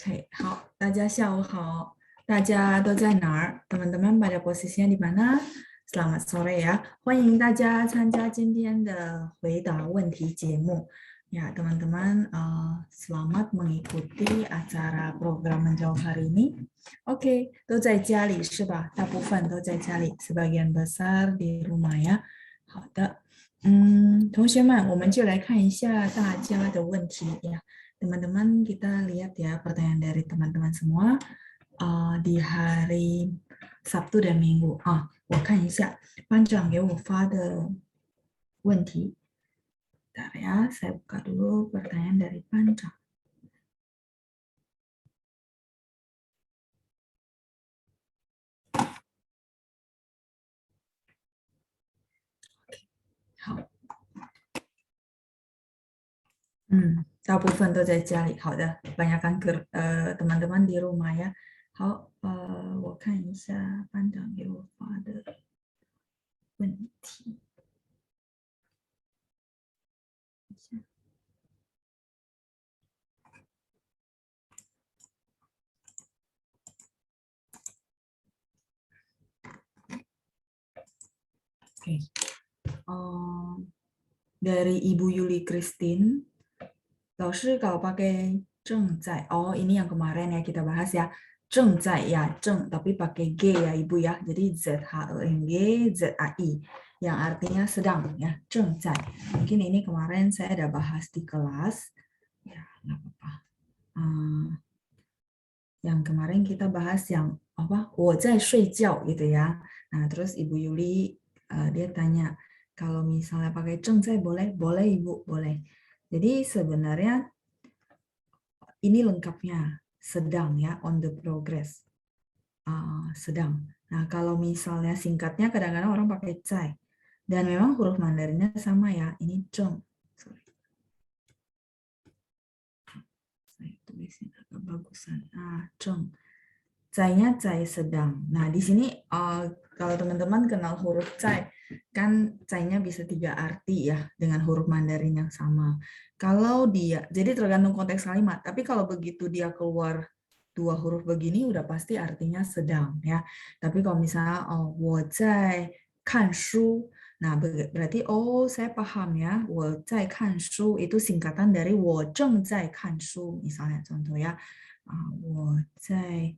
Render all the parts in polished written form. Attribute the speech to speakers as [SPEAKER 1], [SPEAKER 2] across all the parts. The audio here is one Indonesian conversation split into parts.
[SPEAKER 1] Oke, 好，大家下午好，大家都在哪儿？Teman-teman pada posisinya di mana? Selamat sore ya，欢迎大家参加今天的回答问题节目。Ya, teman-teman, selamat mengikuti acara program menjawab hari ini. Oke, 都在家里是吧？大部分都在家里，sebagian besar di rumah ya。好的，同学们，我们就来看一下大家的问题呀。Teman-teman, kita lihat ya pertanyaan dari teman-teman semua di hari Sabtu dan Minggu. 我看一下班长给我发的问题。Bentar ya, saya buka dulu pertanyaan dari 班长。好，大部分都在家里。好的，kebanyakan teman-teman di rumah ya。好，我看一下班长给我发的问题。Oke, dari Ibu Yuli Christine, 老师 kalau pakai 正在, oh ini yang kemarin ya kita bahas ya, 正在 ya, 正 tapi pakai G ya Ibu ya, jadi ZHENG, ZAI, yang artinya sedang ya, 正在. Mungkin ini kemarin saya ada bahas di kelas, ya nggak apa-apa. Yang kemarin kita bahas yang apa, 我在睡觉 gitu ya. Nah terus Ibu Yuli dia tanya, kalau misalnya pakai 正在boleh? Boleh Ibu, boleh. Jadi sebenarnya ini lengkapnya, sedang ya, on the progress, sedang. Nah kalau misalnya singkatnya kadang-kadang orang pakai 在, dan memang huruf Mandarinnya sama ya, ini 正. Saya tulisin agak bagusan, 正. 在nya 在 sedang. Nah di sini kalau teman-teman kenal huruf 在, kan 在nya bisa 3 arti ya dengan huruf Mandarin yang sama. Kalau dia, jadi tergantung konteks kalimat. Tapi kalau begitu dia keluar 2 huruf begini, udah pasti artinya sedang ya. Tapi kalau misalnya 我在看书, nah berarti saya paham ya. 我在看书 itu singkatan dari 我正在看书 misalnya contoh ya. 我在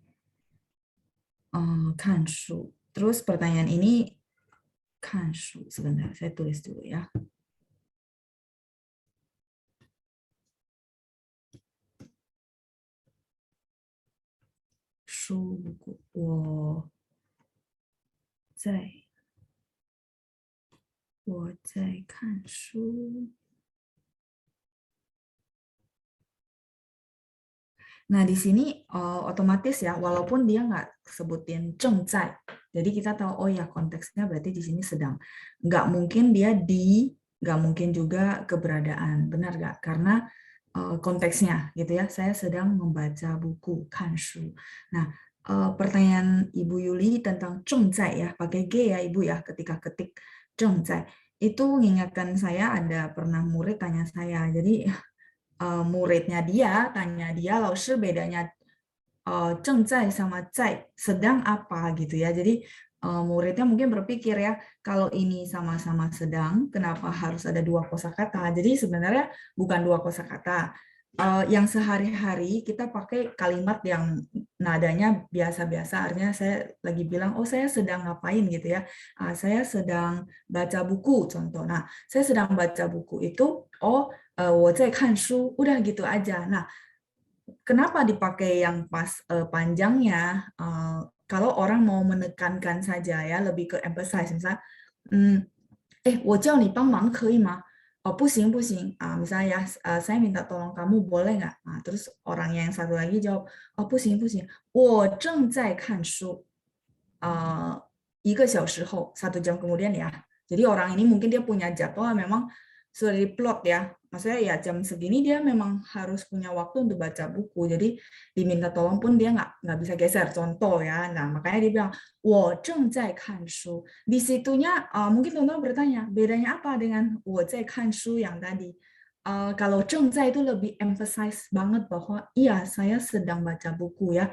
[SPEAKER 1] 看书. Terus pertanyaan ini 看书 sebentar, saya tulis dulu ya. Shu buku. 我在看书. Nah, di sini otomatis ya, walaupun dia nggak sebutin 正在, jadi kita tahu, oh ya konteksnya berarti di sini sedang. Nggak mungkin dia nggak mungkin juga keberadaan, benar nggak? Karena konteksnya gitu ya, saya sedang membaca buku, 看书. Nah, pertanyaan Ibu Yuli tentang 正在ya, pakai G ya Ibu ya, ketika ketik 正在. Itu mengingatkan saya ada pernah murid tanya saya, jadi muridnya dia tanya dia, 老师 bedanya 正在 sama 在 sedang apa gitu ya. Jadi muridnya mungkin berpikir ya, kalau ini sama-sama sedang, kenapa harus ada 2 kosakata? Jadi sebenarnya bukan 2 kosakata. Yang sehari-hari kita pakai kalimat yang nadanya biasa-biasa, artinya saya lagi bilang, oh saya sedang ngapain gitu ya. Saya sedang baca buku contoh. Nah, saya sedang baca buku itu, 我在看书, udah gitu aja. Nah, kenapa dipakai yang pas panjangnya? Kalau orang mau menekankan saja ya, lebih ke emphasize, misalnya, 我叫你帮忙可以吗? Oh, 不行不行. Misalnya ya, saya minta tolong kamu, boleh nggak? Terus orang yang satu lagi jawab, oh 不行不行, 我正在看书. 1个小时后, 1 jam kemudian ya. Jadi orang ini mungkin dia punya jadwal memang sudah diplot ya. Maksudnya ya jam segini dia memang harus punya waktu untuk baca buku. Jadi diminta tolong pun dia nggak bisa geser. Contoh ya. Nah makanya dia bilang, 我正在看书. Di situnya mungkin teman-teman bertanya, bedanya apa dengan 我在看书 yang tadi? kalau 正在 itu lebih emphasize banget bahwa iya saya sedang baca buku ya.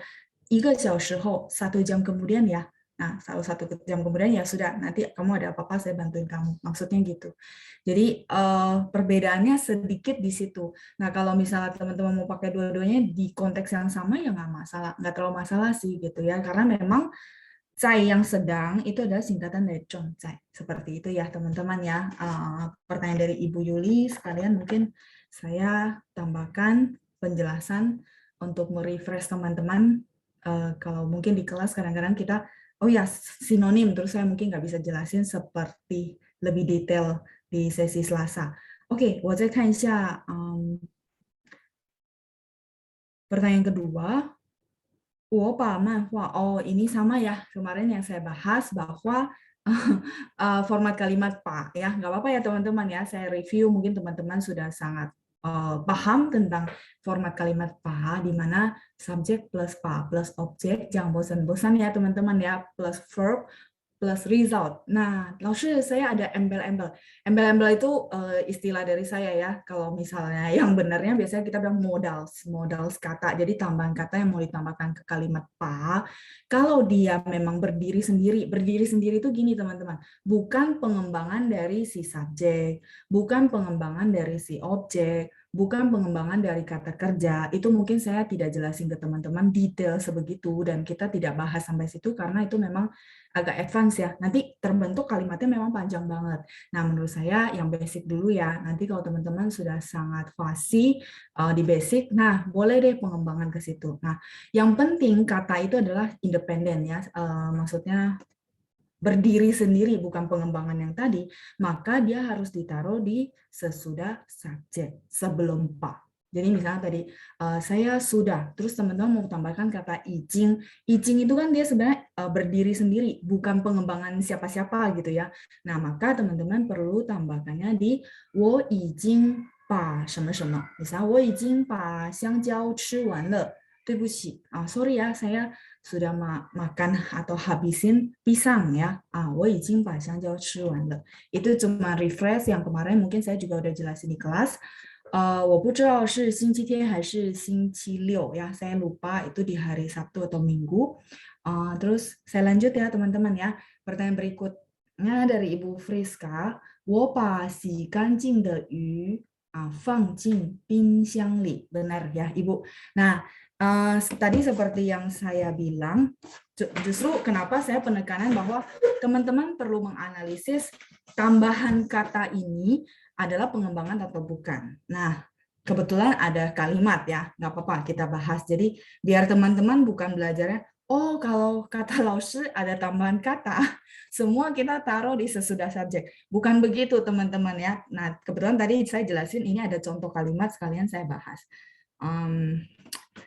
[SPEAKER 1] 1个小时后, 1 jam kemudian ya. Nah, 1 jam kemudian ya sudah, nanti kamu ada apa-apa saya bantuin kamu. Maksudnya gitu. Jadi perbedaannya sedikit di situ. Nah, kalau misalnya teman-teman mau pakai dua-duanya di konteks yang sama ya nggak masalah, nggak terlalu masalah sih gitu ya. Karena memang Zai yang sedang itu adalah singkatan dari Zhongzai. Seperti itu ya teman-teman ya. Pertanyaan dari Ibu Yuli, sekalian mungkin saya tambahkan penjelasan untuk merefresh teman-teman. Kalau mungkin di kelas kadang-kadang kita, oh ya sinonim, terus saya mungkin nggak bisa jelasin seperti lebih detail di sesi Selasa. Oke, 我再看一下, pertanyaan kedua. Oh, ini sama ya kemarin yang saya bahas bahwa format kalimat Pak ya, nggak apa-apa ya teman-teman ya. Saya review mungkin teman-teman sudah sangat paham tentang format kalimat Pak, di mana subjek plus Pak plus objek, jangan bosan-bosan ya teman-teman ya, plus verb plus result. Nah, langsung saya ada embel-embel. Embel-embel itu istilah dari saya ya. Kalau misalnya yang benarnya biasanya kita bilang modals kata. Jadi tambahan kata yang mau ditambahkan ke kalimat pa. Kalau dia memang berdiri sendiri itu gini teman-teman. Bukan pengembangan dari si subjek, bukan pengembangan dari si objek, bukan pengembangan dari kata kerja. Itu mungkin saya tidak jelasin ke teman-teman detail sebegitu dan kita tidak bahas sampai situ karena itu memang agak advance ya. Nanti terbentuk kalimatnya memang panjang banget. Nah, menurut saya yang basic dulu ya. Nanti kalau teman-teman sudah sangat fasih di basic, nah boleh deh pengembangan ke situ. Nah, yang penting kata itu adalah independen ya. Maksudnya berdiri sendiri, bukan pengembangan yang tadi, maka dia harus ditaruh di sesudah subjek, sebelum pa. Jadi misalnya tadi, saya sudah, terus teman-teman mau tambahkan kata ijing. Ijing itu kan dia sebenarnya berdiri sendiri, bukan pengembangan siapa-siapa gitu ya. Nah, maka teman-teman perlu tambahkannya di 我已经把什么什么. Misalnya, 我已经把香蕉吃完了. 对不起, sorry ya, saya sudah makan atau habisin pisang ya. 我已经把香蕉吃完了. Itu cuma refresh yang kemarin mungkin saya juga udah jelasin di kelas. 我不知道是星期天还是星期六 ya. Saya lupa itu di hari Sabtu atau Minggu. Terus saya lanjut ya teman-teman ya. Pertanyaan berikutnya dari Ibu Friska. 我把洗干净的鱼放进冰箱里. Benar ya Ibu. Nah, tadi seperti yang saya bilang, justru kenapa saya penekanan bahwa teman-teman perlu menganalisis tambahan kata ini adalah pengembangan atau bukan. Nah, kebetulan ada kalimat ya, nggak apa-apa kita bahas. Jadi biar teman-teman bukan belajarnya, oh kalau kata laushi ada tambahan kata, semua kita taruh di sesudah subjek. Bukan begitu teman-teman ya. Nah, kebetulan tadi saya jelasin ini ada contoh kalimat sekalian saya bahas.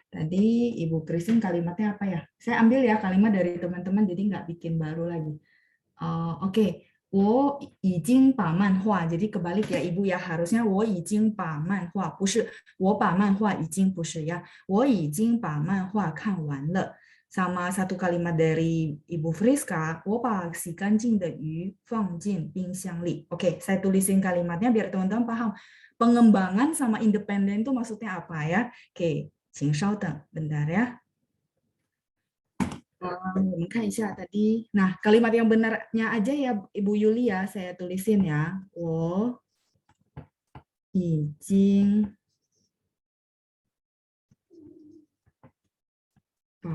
[SPEAKER 1] Tadi Ibu Christine kalimatnya apa ya? Saya ambil ya kalimat dari teman-teman jadi nggak bikin baru lagi. Oke, 我已经把漫画, jadi kebalik ya Ibu ya, harusnya 我已经把漫画, 不是我把漫画已经, 不是ya, 我已经把漫画看完了. Sama satu kalimat dari Ibu Friska, 我把洗干净的鱼放进冰箱里. Oke, saya tulisin kalimatnya biar teman-teman paham. Pengembangan sama independen itu maksudnya apa ya? Oke, 请稍等, bentar ya. 我们看一下 tadi. Nah, kalimat yang benarnya aja ya Ibu Yulia saya tulisin ya. 我已经把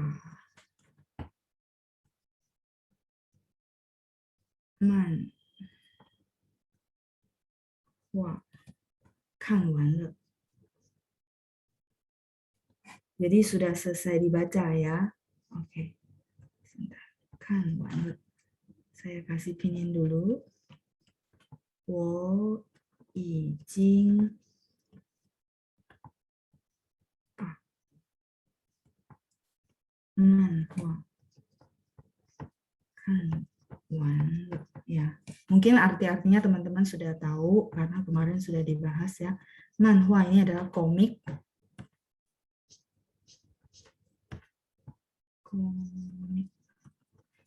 [SPEAKER 1] 漫画看完了. Jadi sudah selesai dibaca ya. Oke. Sebentar. 看完了. Saya kasih pinin dulu. 我已经把漫画看完了. Ya, mungkin arti-artinya teman-teman sudah tahu karena kemarin sudah dibahas ya. Manhwa ini adalah komik. Komik.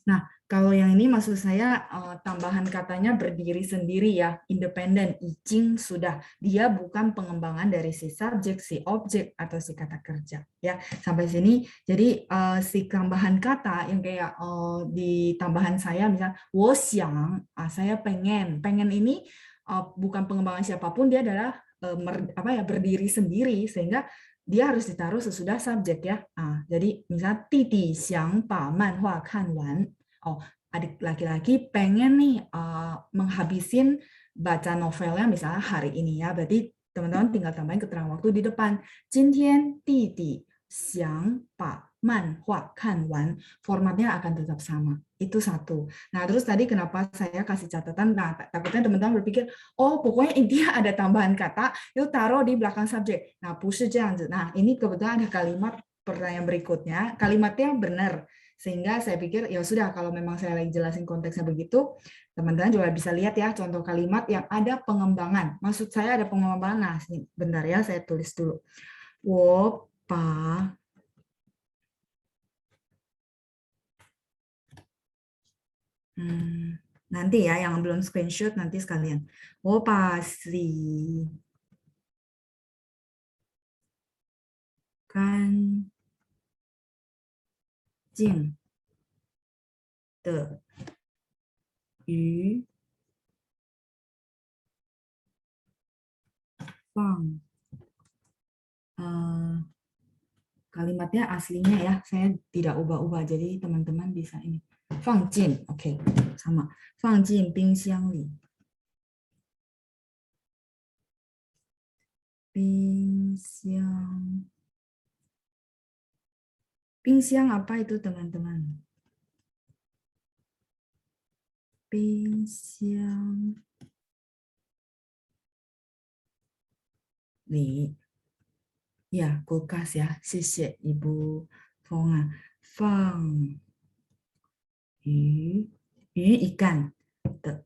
[SPEAKER 1] Nah, Kalau yang ini maksud saya tambahan katanya berdiri sendiri ya, independen, izin sudah. Dia bukan pengembangan dari si subjek, si objek atau si kata kerja ya. Sampai sini jadi si tambahan kata yang kayak di tambahan saya misalnya 我想, saya pengen. Pengen ini bukan pengembangan siapapun, dia adalah berdiri sendiri sehingga dia harus ditaruh sesudah subjek ya. Jadi misalnya 弟弟想把漫画看完. Oh, adik laki-laki pengen nih menghabisin baca novelnya misalnya hari ini ya. Berarti teman-teman tinggal tambahin keterangan waktu di depan. 今天弟弟想把漫画看完. Formatnya akan tetap sama. Itu satu. Nah, terus tadi kenapa saya kasih catatan? Nah, takutnya teman-teman berpikir, oh pokoknya intinya ada tambahan kata, itu taruh di belakang subjek. Nah, 不是这样子. Nah, ini kebetulan ada kalimat pertanyaan berikutnya. Kalimatnya benar. Sehingga saya pikir ya sudah kalau memang saya lagi jelasin konteksnya begitu, teman-teman juga bisa lihat ya contoh kalimat yang ada pengembangan. Maksud saya ada pengembangan. Nah, bentar ya saya tulis dulu. 我把 nanti ya yang belum screenshot nanti sekalian. 我把洗干净的鱼放kalimatnya aslinya ya, saya tidak ubah-ubah, jadi teman-teman bisa ini. 放进, oke, sama. 放进冰箱里. 冰箱. 冰箱 apa itu teman-teman? 冰箱里. Ya, kulkas ya. 谢谢 Ibu Fonga. 放鱼, 鱼 ikan 的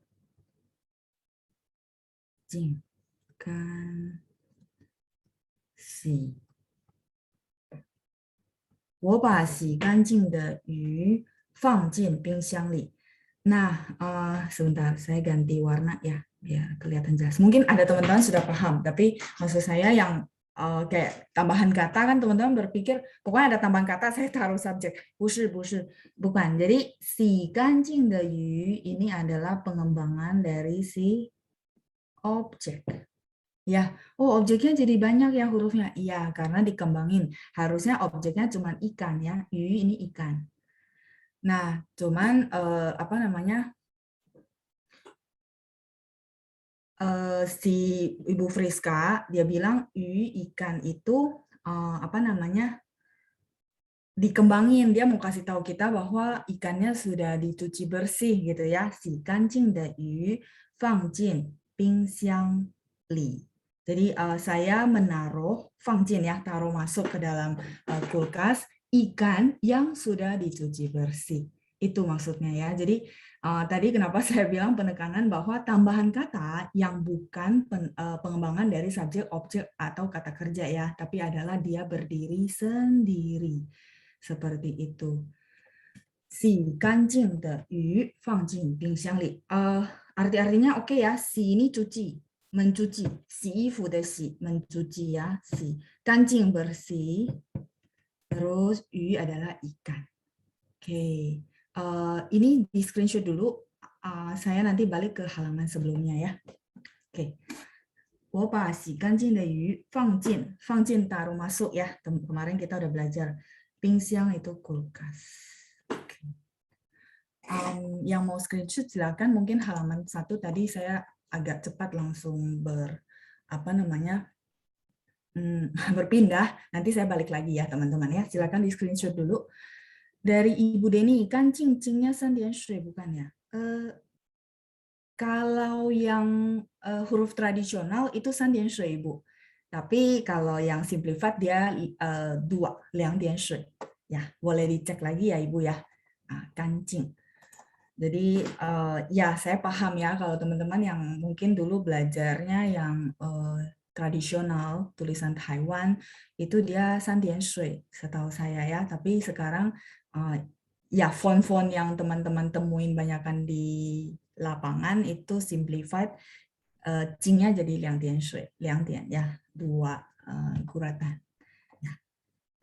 [SPEAKER 1] 进干洗。我把洗干净的鱼放进冰箱里. Nah, sebentar, saya ganti warna ya, biar kelihatan jelas. Mungkin ada teman-teman sudah paham, tapi maksud saya yang kayak tambahan kata kan teman-teman berpikir, pokoknya ada tambahan kata, saya taruh subjek. 不是, bukan. Jadi, 洗干净的鱼 ini adalah pengembangan dari si objek. Ya, oh objeknya jadi banyak ya hurufnya. Iya, karena dikembangin. Harusnya objeknya cuma ikan ya. Yu ini ikan. Nah, cuman apa namanya? Si Ibu Friska dia bilang yu ikan itu apa namanya? Dikembangin. Dia mau kasih tahu kita bahwa ikannya sudah dicuci bersih gitu ya. Si kancing de yu fang jin bing xiang li. Jadi saya menaruh fangjin ya, taruh masuk ke dalam kulkas ikan yang sudah dicuci bersih. Itu maksudnya ya. Jadi tadi kenapa saya bilang penekanan bahwa tambahan kata yang bukan pengembangan dari subjek, objek atau kata kerja ya, tapi adalah dia berdiri sendiri. Seperti itu. 洗干净的鱼放进冰箱里. Arti-artinya oke ya, si ini cuci, mencuci. Si ifu de si, mencuci ya, si. Kancing bersih, terus yu adalah ikan. Oke, ini di screenshot dulu. Saya nanti balik ke halaman sebelumnya ya. Oke. 我把洗干净的鱼放进, 放进 taruh masuk ya. Kemarin kita udah belajar. 冰箱 itu kulkas. Yang mau screenshot silakan, mungkin halaman 1 tadi saya agak cepat langsung berpindah, nanti saya balik lagi ya teman-teman ya, silakan di screenshot dulu. Dari Ibu Deni, kan cincingnya 3点水 bukan ya? Kalau yang huruf tradisional itu 3点水 Ibu, tapi kalau yang simplified dia 2 点水 ya, boleh dicek lagi ya Ibu ya. Kancing. Jadi ya saya paham ya kalau teman-teman yang mungkin dulu belajarnya yang tradisional tulisan Taiwan itu dia 3点水 setahu saya ya, tapi sekarang ya font-font yang teman-teman temuin banyakkan di lapangan itu simplified, jingnya jadi 2点水 2点 ya, 2 guratan. Ya.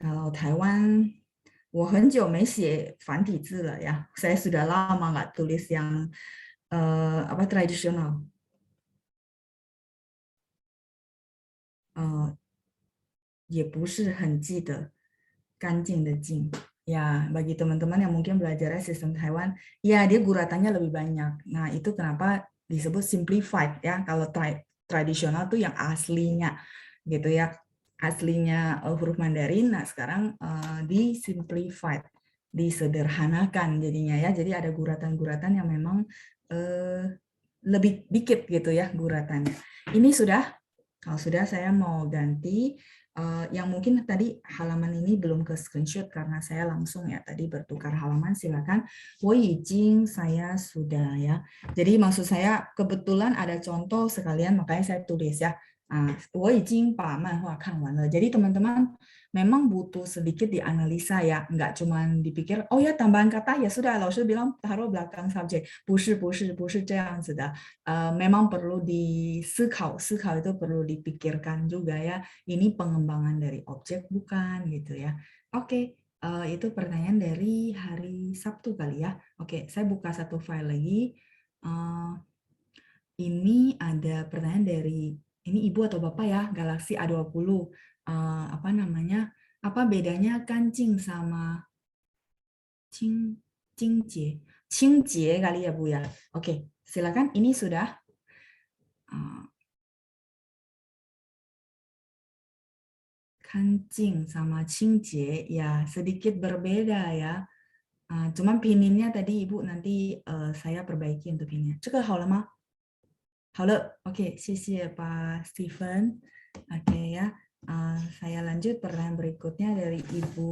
[SPEAKER 1] Kalau Taiwan, 我很久没写繁体字了ya. Saya sudah lama nggak tulis yang apa tradisional. 也不是很记得干净的净. Ya, bagi teman-teman yang mungkin belajar sistem Taiwan, ya dia guratannya lebih banyak. Nah, itu kenapa disebut simplified ya. Kalau tradisional tuh yang aslinya gitu ya. Aslinya huruf Mandarin, nah sekarang di simplified, disederhanakan jadinya ya. Jadi ada guratan-guratan yang memang lebih dikit gitu ya guratannya. Ini sudah, kalau sudah saya mau ganti yang mungkin tadi halaman ini belum ke screenshot karena saya langsung ya tadi bertukar halaman, silakan. 我已经 saya sudah ya. Jadi maksud saya kebetulan ada contoh sekalian makanya saya tulis ya. 我已经把漫画看完了. Jadi teman-teman memang butuh sedikit dianalisa ya, nggak cuma dipikir oh ya tambahan kata ya sudah, 老师 bilang taruh belakang subjek. 不是这样子的. Memang perlu disekau itu perlu dipikirkan juga ya. Ini pengembangan dari objek bukan gitu ya. Oke, itu pertanyaan dari hari Sabtu kali ya. Oke, saya buka satu file lagi. Ini ada pertanyaan dari, ini ibu atau bapak ya, Galaxy A20. Apa namanya? Apa bedanya kancing sama Qingjie? Qingjie kali ya Bu ya. Oke, silakan. Ini sudah. Kancing sama Qingjie ya sedikit berbeda ya. Cuman pininnya tadi Ibu nanti saya perbaiki untuk pinnya. 这个好了吗？好了, oke, 谢谢 Pak Steven. Oke ya, saya lanjut pertanyaan berikutnya dari Ibu.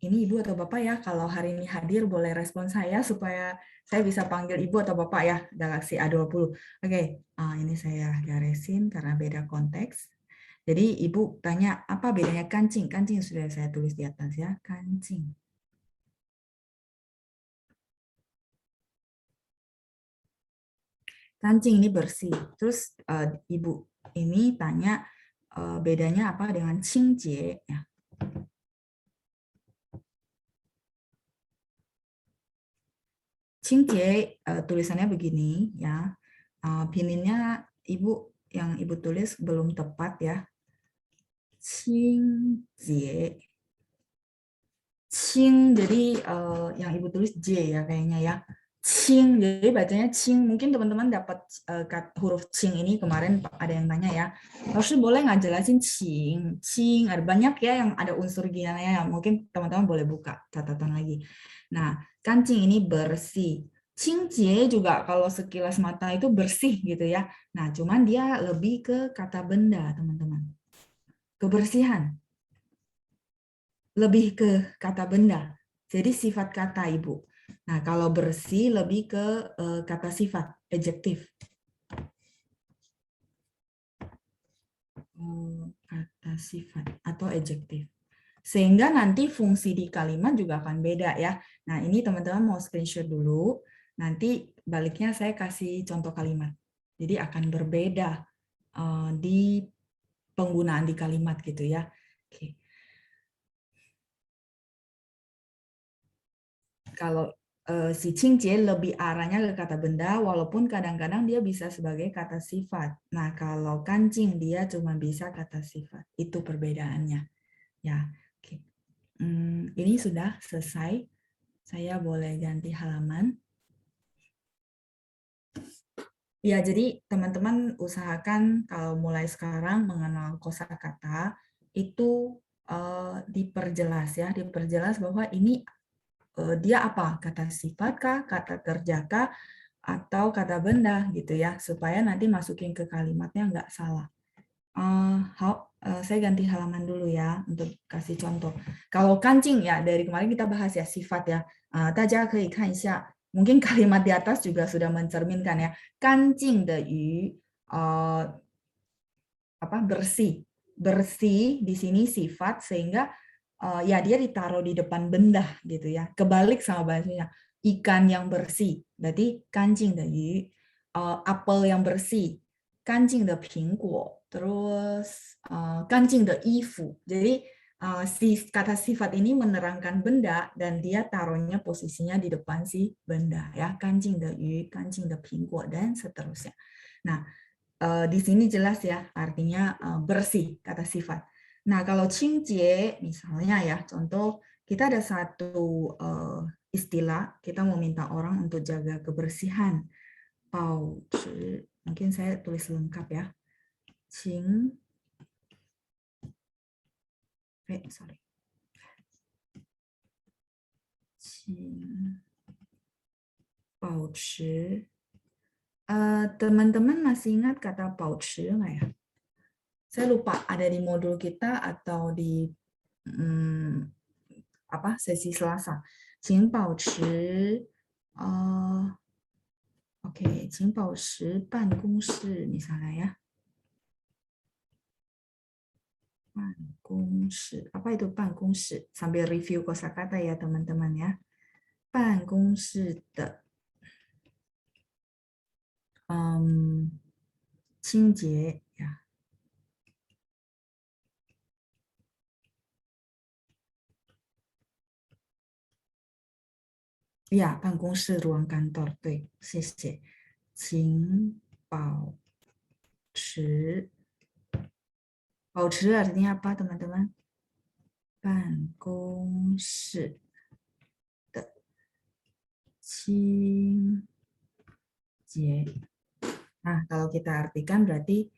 [SPEAKER 1] Ini Ibu atau Bapak ya, kalau hari ini hadir boleh respon saya supaya saya bisa panggil Ibu atau Bapak ya, Galaxy A20. Oke, ini saya garesin karena beda konteks. Jadi Ibu tanya, apa bedanya kancing? Kancing sudah saya tulis di atas ya, kancing. Kancing ini bersih. Terus Ibu ini tanya, bedanya apa dengan qingjie? Ya. Qingjie tulisannya begini ya. Pininnya Ibu yang Ibu tulis belum tepat ya. Qingjie. Qing, jadi yang Ibu tulis J ya kayaknya ya. Qing, jadi bacanya Qing. Mungkin teman-teman dapat huruf Qing ini kemarin ada yang nanya ya. Terus boleh nggak jelasin Qing? Qing, ada banyak ya yang ada unsur ginanya. Mungkin teman-teman boleh buka catatan lagi. Nah, kancing ini bersih. Qingjie juga kalau sekilas mata itu bersih gitu ya. Nah, cuman dia lebih ke kata benda, teman-teman. Kebersihan. Lebih ke kata benda. Jadi sifat kata, Ibu. Nah, kalau bersih lebih ke kata sifat, adjektif. Kata sifat atau adjektif. Sehingga nanti fungsi di kalimat juga akan beda ya. Nah, ini teman-teman mau screenshot dulu. Nanti baliknya saya kasih contoh kalimat. Jadi akan berbeda di penggunaan di kalimat gitu ya. Oke. Kalau si Qingjie lebih arahnya ke kata benda, walaupun kadang-kadang dia bisa sebagai kata sifat. Nah, kalau kancing dia cuma bisa kata sifat. Itu perbedaannya. Ya, oke. Ini sudah selesai. Saya boleh ganti halaman. Ya, jadi teman-teman usahakan kalau mulai sekarang mengenal kosakata itu diperjelas ya, diperjelas bahwa ini dia apa? Kata sifat kah, kata kerja kah, atau kata benda gitu ya, supaya nanti masukin ke kalimatnya nggak salah. Saya ganti halaman dulu ya untuk kasih contoh. Kalau kancing ya dari kemarin kita bahas ya sifat ya. 大家可以看一下, mungkin kalimat di atas juga sudah mencerminkan ya. Kancing de yu apa bersih. Bersih di sini sifat sehingga ya dia ditaruh di depan benda gitu ya. Kebalik sama bahasanya ikan yang bersih, berarti kanjing de yu. Apel yang bersih, kanjing de pingguo. Terus kanjing de ifu. Jadi kata sifat ini menerangkan benda dan dia taruhnya posisinya di depan si benda ya. Kanjing de yu, kanjing de pingguo dan seterusnya. Nah, di sini jelas ya artinya bersih kata sifat. Nah, kalau qingjie misalnya ya, contoh kita ada satu istilah, kita mau minta orang untuk jaga kebersihan. Pao zhi, mungkin saya tulis lengkap ya. Qing, sorry. Qing, pao zhi. Teman-teman masih ingat kata pao zhi nggak ya? Saya lupa ada di modul kita atau di sesi Selasa. 请保持oke, 请保持办公室 misalnya ya. 办公室. Apa itu 办公室? Sambil review kosakata ya teman-teman ya. 办公室的清洁 ya. Ya, 办公室 ruang kantor. 对，谢谢。请保持 保持 artinya apa teman-teman? 办公室的清洁. Nah, kalau kita artikan berarti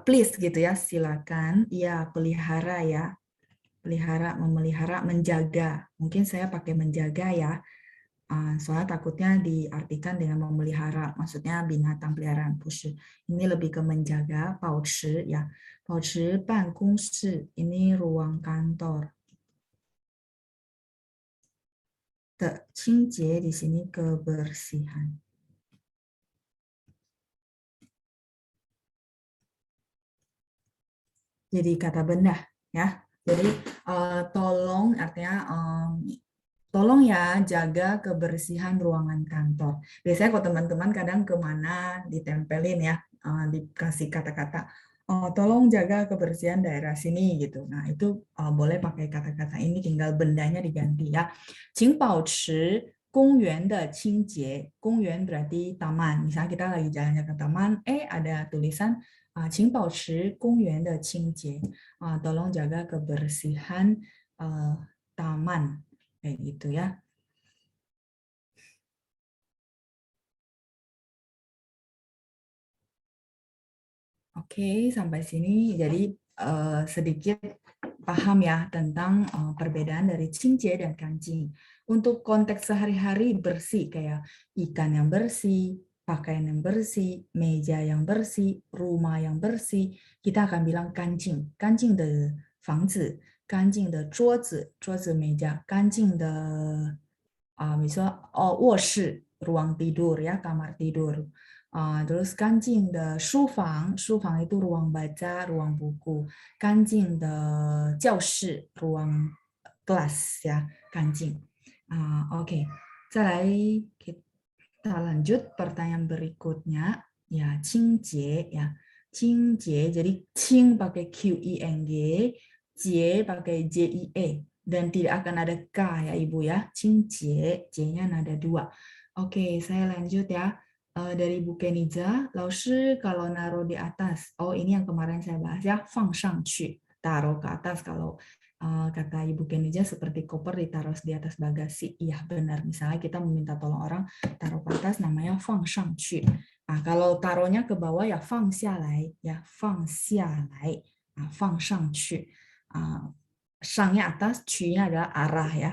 [SPEAKER 1] please gitu ya, silakan. Ya, pelihara ya. Pelihara, memelihara, menjaga. Mungkin saya pakai menjaga ya. Soalnya takutnya diartikan dengan memelihara, maksudnya binatang peliharaan. Ini lebih ke menjaga, 保持 ya. 保持办公室, ini ruang kantor. 的清洁 di sini kebersihan. Jadi kata benda ya. Jadi tolong artinya tolong ya jaga kebersihan ruangan kantor. Biasanya kalau teman-teman kadang kemana ditempelin ya, dikasih kata-kata, tolong jaga kebersihan daerah sini gitu. Nah itu boleh pakai kata-kata ini, tinggal bendanya diganti ya. 请保持公园的清洁. 公园 berarti taman. Misalnya kita lagi jalan ke taman, ada tulisan 请保持公园的清洁. Tolong jaga kebersihan taman. Kayak gitu ya. Oke, sampai sini jadi sedikit paham ya tentang perbedaan dari qingjie dan kanjing. Untuk konteks sehari-hari bersih kayak ikan yang bersih, pakaian yang bersih, meja yang bersih, rumah yang bersih, kita akan bilang kanjing. Kanjing de 房子，干净的桌子，桌子 meja，干净的misalnya卧室 ruang tidur ya, kamar tidur. Terus 干净的书房，书房 itu ruang baca, ruang buku. 干净的教室 ruang kelas ya, 干净. Oke, 再来 kita lanjut pertanyaan berikutnya ya, 清洁 ya. 清洁 jadi 清 pakai QING, 洁 pakai JIE. Dan tidak akan ada K ya Ibu ya. 清洁, J-nya nada 2. Oke, saya lanjut ya. Dari Bu Keniza, 老师 kalau naruh di atas. Oh, ini yang kemarin saya bahas ya, 放上去. Taruh ke atas kalau kata Ibu Keniza seperti koper ditaruh di atas bagasi. Iya, benar. Misalnya kita meminta tolong orang taruh ke atas namanya 放上去. Nah, kalau taruhnya ke bawah ya 放下来 ya, 放下来. 放上去. Shangnya atas, cu-nya adalah arah ya.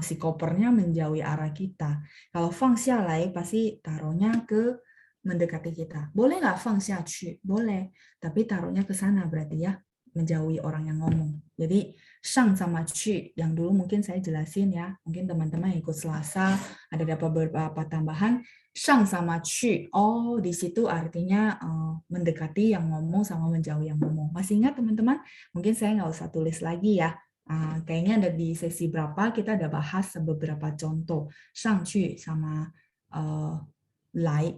[SPEAKER 1] Si kopernya menjauhi arah kita. Kalau 放下来 pasti taruhnya ke mendekati kita. Boleh nggak 放下去? Boleh. Tapi taruhnya ke sana berarti ya. Menjauhi orang yang ngomong. Jadi shang sama cu yang dulu mungkin saya jelasin ya. Mungkin teman-teman ikut Selasa ada beberapa tambahan. Shang sama cu. Oh, di situ artinya mendekati yang ngomong sama menjauhi yang ngomong. Masih ingat teman-teman? Mungkin saya nggak usah tulis lagi ya. Kayaknya ada di sesi berapa kita ada bahas beberapa contoh 上去 sama 来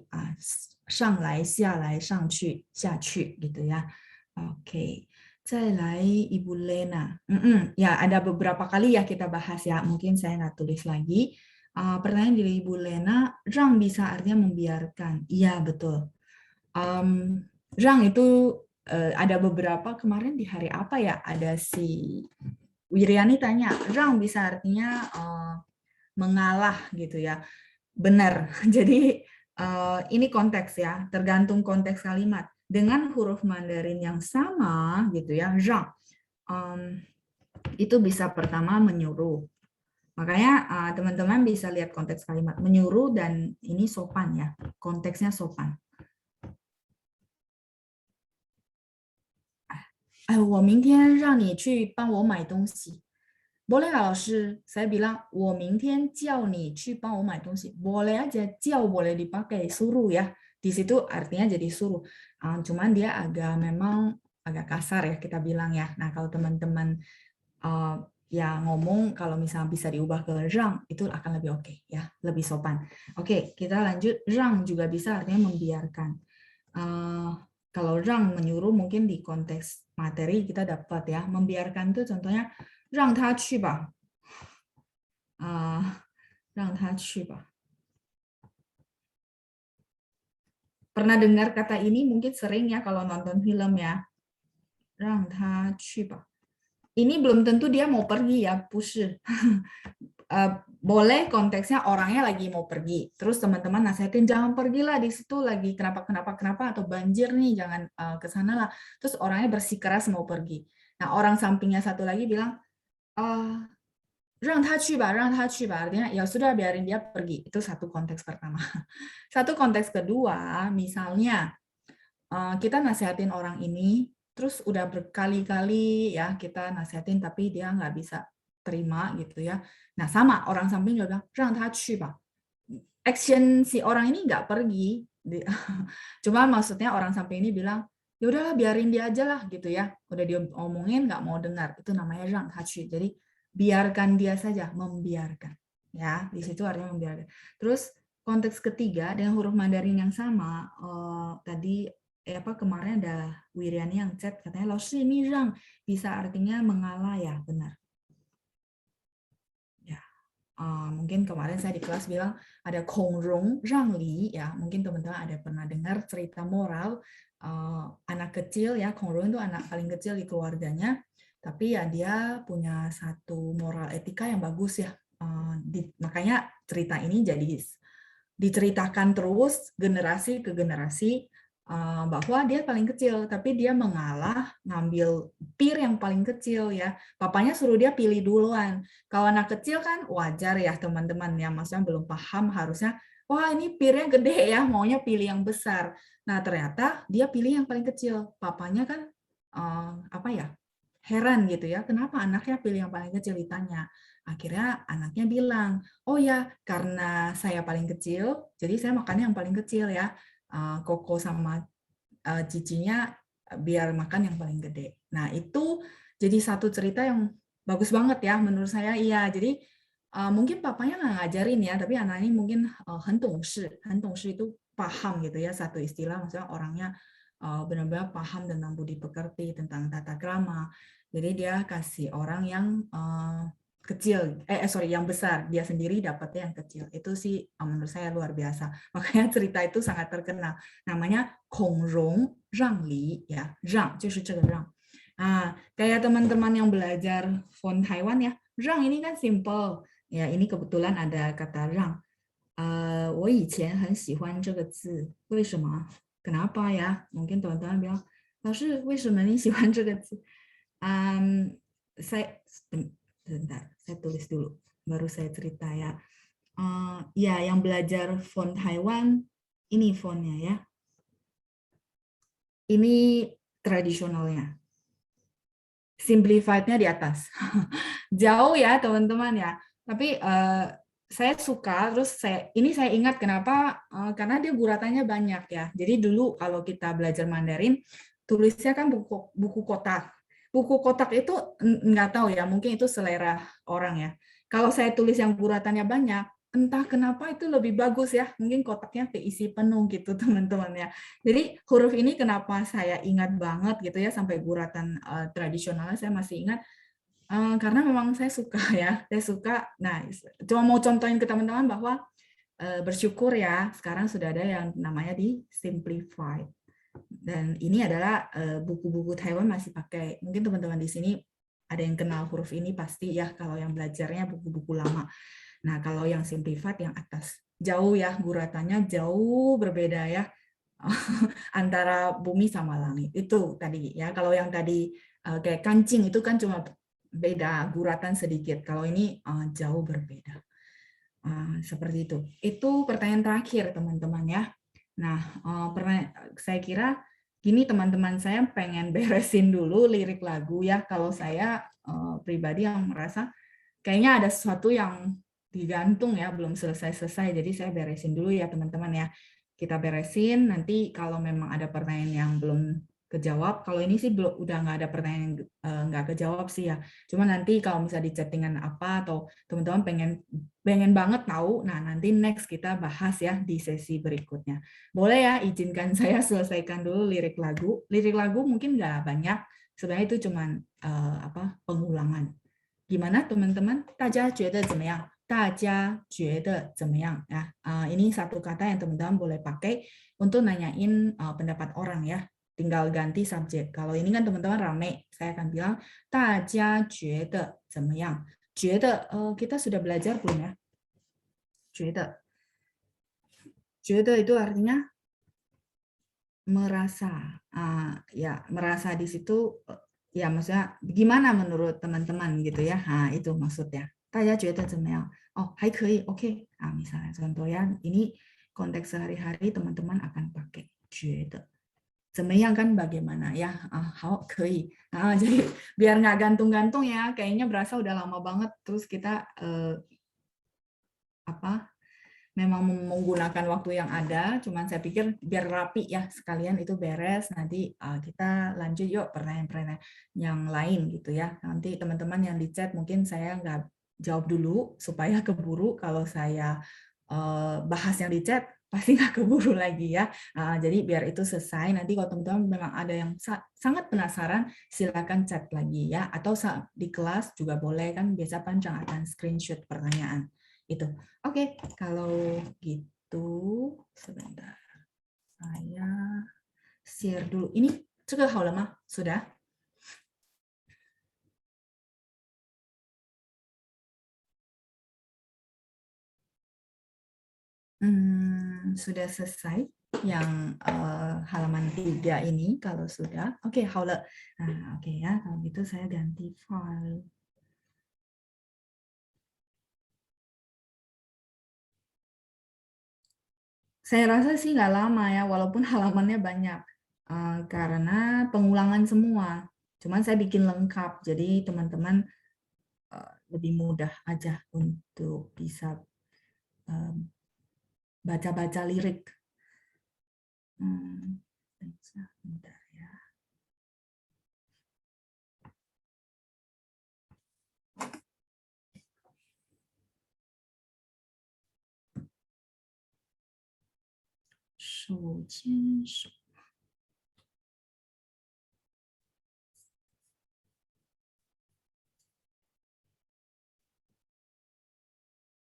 [SPEAKER 1] 上来下来上去下去gitu ya. Oke. 再来 Ibu Lena. Ya, ada beberapa kali ya kita bahas ya. Mungkin saya nggak tulis lagi. Pertanyaan dari Ibu Lena, 让 bisa artinya membiarkan. Iya, betul. Rang itu ada beberapa kemarin di hari apa ya? Ada si Wiriani tanya, Rang bisa artinya mengalah gitu ya. Benar. Jadi ini konteks ya, tergantung konteks kalimat. Dengan huruf Mandarin yang sama gitu ya, Rang itu bisa pertama menyuruh. Makanya teman-teman bisa lihat konteks kalimat menyuruh dan ini sopan ya, konteksnya sopan. 哎，我明天让你去帮我买东西。Boleh nggak, Laoshi? Saya bilang, 我明天叫你去帮我买东西. Boleh aja, 叫 boleh dipakai, suruh ya. Di situ artinya jadi suruh. Cuman dia memang agak kasar ya kita bilang ya. Nah, kalau teman-teman ya ngomong, kalau misalnya bisa diubah ke rang, itu akan lebih oke ya, lebih sopan. Oke, kita lanjut. Rang juga bisa artinya membiarkan. Kalau rang menyuruh mungkin di konteks materi kita dapat ya. Membiarkan itu contohnya 让他去吧 让他去吧 Pernah dengar kata ini mungkin sering ya kalau nonton film ya. 让他去吧 Ini belum tentu dia mau pergi ya, push. Boleh konteksnya orangnya lagi mau pergi. Terus teman-teman nasihatin jangan pergilah di situ lagi kenapa atau banjir nih, jangan ke sana lah. Terus orangnya bersikeras mau pergi. Nah, orang sampingnya satu lagi bilang 让他去吧 artinya ya sudah biarin dia pergi. Itu satu konteks pertama. Satu konteks kedua, misalnya kita nasihatin orang ini, terus udah berkali-kali ya kita nasihatin tapi dia nggak bisa terima gitu ya. Nah sama orang samping juga bilang 让他去吧. Action si orang ini nggak pergi. Cuma maksudnya orang samping ini bilang ya udahlah biarin dia aja lah gitu ya. Udah dia omongin nggak mau dengar. Itu namanya 让他去. Jadi biarkan dia saja, membiarkan. Ya, di situ artinya membiarkan. Terus konteks ketiga dengan huruf Mandarin yang sama, tadi kemarin ada Wiriani yang chat katanya 老师ini让 bisa artinya mengalah ya, benar. Ya. Mungkin kemarin saya di kelas bilang ada Kongrong Rangli ya, mungkin teman-teman ada pernah dengar cerita moral anak kecil ya, Kongrong itu anak paling kecil di keluarganya. Tapi ya dia punya satu moral etika yang bagus ya. Makanya cerita ini jadi diceritakan terus generasi ke generasi bahwa dia paling kecil, tapi dia mengalah ngambil peer yang paling kecil ya. Papanya suruh dia pilih duluan. Kalau anak kecil kan wajar ya teman-teman ya, maksudnya belum paham harusnya, wah ini peernya gede ya, maunya pilih yang besar. Nah ternyata dia pilih yang paling kecil. Papanya kan heran gitu ya, kenapa anaknya pilih yang paling kecil ditanya. Akhirnya anaknya bilang, oh ya karena saya paling kecil, jadi saya makannya yang paling kecil ya. Koko sama cicinya biar makan yang paling gede. Nah itu jadi satu cerita yang bagus banget ya menurut saya. Iya, jadi mungkin papanya nggak ngajarin ya, tapi anaknya mungkin 很懂事itu paham gitu ya, satu istilah maksudnya orangnya benar-benar paham tentang budi pekerti, tentang tata krama. Jadi dia kasih orang yang kecil, yang besar, dia sendiri dapatnya yang kecil. Itu sih menurut saya luar biasa. Makanya cerita itu sangat terkenal. Namanya Kongrong Rangli ya, Rang, 就是这个 Rang. Kayak teman-teman yang belajar font Taiwan ya, Rang ini kan simple. Ya, ini kebetulan ada kata Rang. 我以前很喜欢这个字，为什么？ Kenapa ya? Mungkin teman-teman bilang, 老师，为什么你喜欢这个字？ Sebentar, saya tulis dulu, baru saya cerita ya. Ya, yang belajar font Taiwan, ini fontnya ya. Ini tradisionalnya. Simplified-nya di atas. Jauh ya teman-teman ya. Tapi saya suka, terus ini saya ingat kenapa, karena dia guratannya banyak ya. Jadi dulu kalau kita belajar Mandarin, tulisnya kan buku kotak. buku kotak itu nggak tahu ya, mungkin itu selera orang ya. Kalau saya tulis yang guratannya banyak, entah kenapa itu lebih bagus ya. Mungkin kotaknya keisi penuh gitu teman-teman ya. Jadi huruf ini kenapa saya ingat banget gitu ya, sampai guratan tradisionalnya saya masih ingat. Karena memang saya suka ya, saya suka. Nah, cuma mau contohin ke teman-teman bahwa bersyukur ya, sekarang sudah ada yang namanya di Simplified. Dan ini adalah buku-buku Taiwan masih pakai. Mungkin teman-teman di sini ada yang kenal huruf ini pasti ya, kalau yang belajarnya buku-buku lama. Nah, kalau yang Simplified yang atas. Jauh ya, guratannya jauh berbeda ya antara bumi sama langit. Itu tadi ya. Kalau yang tadi kayak kancing itu kan cuma beda guratan sedikit. Kalau ini jauh berbeda. Seperti itu. Itu pertanyaan terakhir, teman-teman ya. Nah, saya kira gini teman-teman, saya pengen beresin dulu lirik lagu ya. Kalau saya pribadi yang merasa kayaknya ada sesuatu yang digantung ya, belum selesai-selesai. Jadi saya beresin dulu ya teman-teman ya. Kita beresin, nanti kalau memang ada pertanyaan yang belum kejawab, kalau ini sih belum, udah nggak ada pertanyaan yang nggak kejawab sih ya. Cuma nanti kalau misalnya di chattingan apa atau teman-teman pengen pengen banget tahu, nah nanti next kita bahas ya di sesi berikutnya. Boleh ya, izinkan saya selesaikan dulu lirik lagu. Lirik lagu mungkin nggak banyak, sebenarnya itu cuman pengulangan. Gimana teman-teman? 大家觉得怎么样？大家觉得怎么样? Ya, ini satu kata yang teman-teman boleh pakai untuk nanyain pendapat orang ya. Tinggal ganti subjek. Kalau ini kan teman-teman rame, saya akan bilang 大家觉得怎么样? 觉得 kita sudah belajar belum ya? 觉得，觉得 itu artinya merasa. Ya, merasa di situ ya maksudnya gimana menurut teman-teman gitu ya. Itu maksudnya. 大家觉得怎么样? Oh, 还可以, oke. Misalnya contoh ya, ini konteks sehari-hari teman-teman akan pakai 觉得. 怎么样 kan bagaimana ya? 好,可以. Jadi biar nggak gantung-gantung ya, kayaknya berasa udah lama banget terus kita memang menggunakan waktu yang ada, cuman saya pikir biar rapi ya, sekalian itu beres, nanti kita lanjut yuk pertanyaan-pertanyaan yang lain gitu ya. Nanti teman-teman yang di chat mungkin saya nggak jawab dulu, supaya keburu kalau saya bahas yang di chat, pasti nggak keburu lagi ya. Jadi biar itu selesai, nanti kalau teman-teman memang ada yang sangat penasaran, silakan chat lagi ya, atau di kelas juga boleh kan, biasa panjang akan screenshot pertanyaan. Itu. Oke, kalau gitu sebentar. Saya share dulu. Ini 这个好了吗? Sudah? Sudah selesai yang halaman 3 ini kalau sudah. Oke, 好了. Nah, oke ya, kalau gitu saya ganti file. Saya rasa sih nggak lama ya, walaupun halamannya banyak. Karena pengulangan semua. Cuman saya bikin lengkap, jadi teman-teman lebih mudah aja untuk bisa baca-baca lirik. Bentar ya. Shou qian shou.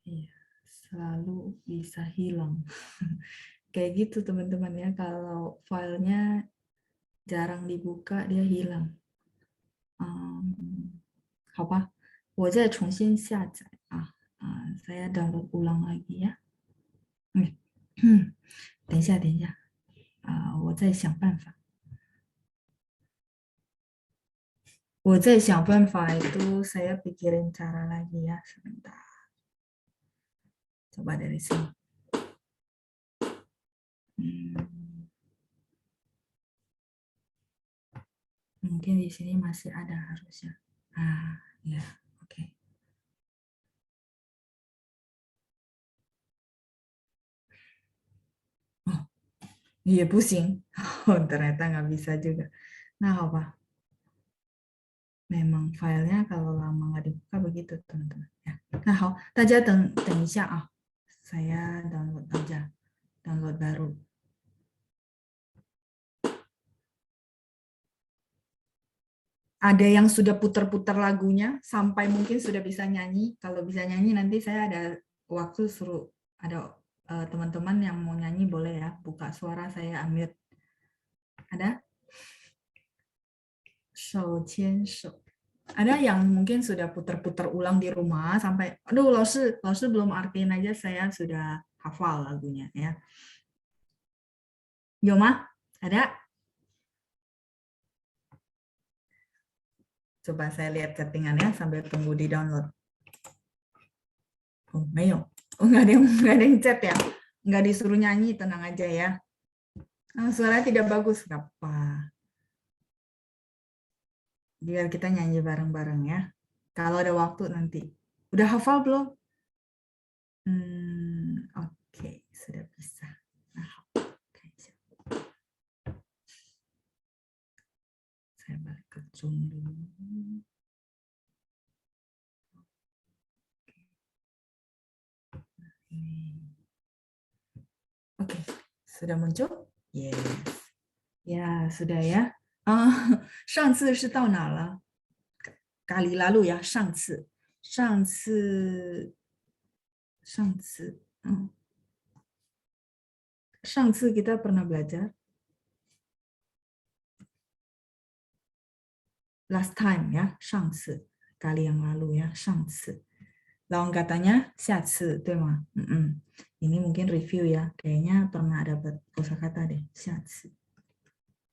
[SPEAKER 1] Iya, selalu bisa hilang. Kayak gitu teman-teman ya, kalau filenya jarang dibuka dia hilang. 好吧，我再重新下载saya download ulang lagi ya. 等一下，等一下，我再想办法。我再想办法 itu saya pikirin cara lagi ya, sebentar. Coba dari sini. Mungkin di sini masih ada harusnya. Ya, oke. Oh, iya pusing. Oh, ternyata nggak bisa juga. Nah, apa? memang filenya kalau lama nggak dibuka begitu teman-teman ya. Nah, 好，大家等一下啊，saya download aja, download baru. Ada yang sudah putar-putar lagunya sampai mungkin sudah bisa nyanyi. Kalau bisa nyanyi nanti saya ada waktu suruh ada teman-teman yang mau nyanyi boleh ya, buka suara saya ambil. Ada? 手牵手. Ada yang mungkin sudah putar-putar ulang di rumah sampai, aduh, 老师belum artiin aja saya sudah hafal lagunya ya. Yoma, ada? Coba saya lihat settingannya sambil tunggu di download. Oh, ayo. Oh, nggak ada yang chat ya? Nggak disuruh nyanyi, tenang aja ya. Suaranya tidak bagus, nggak apa. Biar kita nyanyi bareng-bareng ya. Kalau ada waktu nanti. Udah hafal belum? Oke, sudah bisa. Nah, saya balik ke Zoom dulu. Oke, sudah muncul? Yes. Ya, sudah ya. 上次是到哪了？ kali lalu ya, 上次。上次kita pernah belajar last time ya, 上次 kali yang lalu ya, 上次. Lawan katanya 下次, 对吗? Ini mungkin review ya, kayaknya pernah dapat kosakata deh, 下次.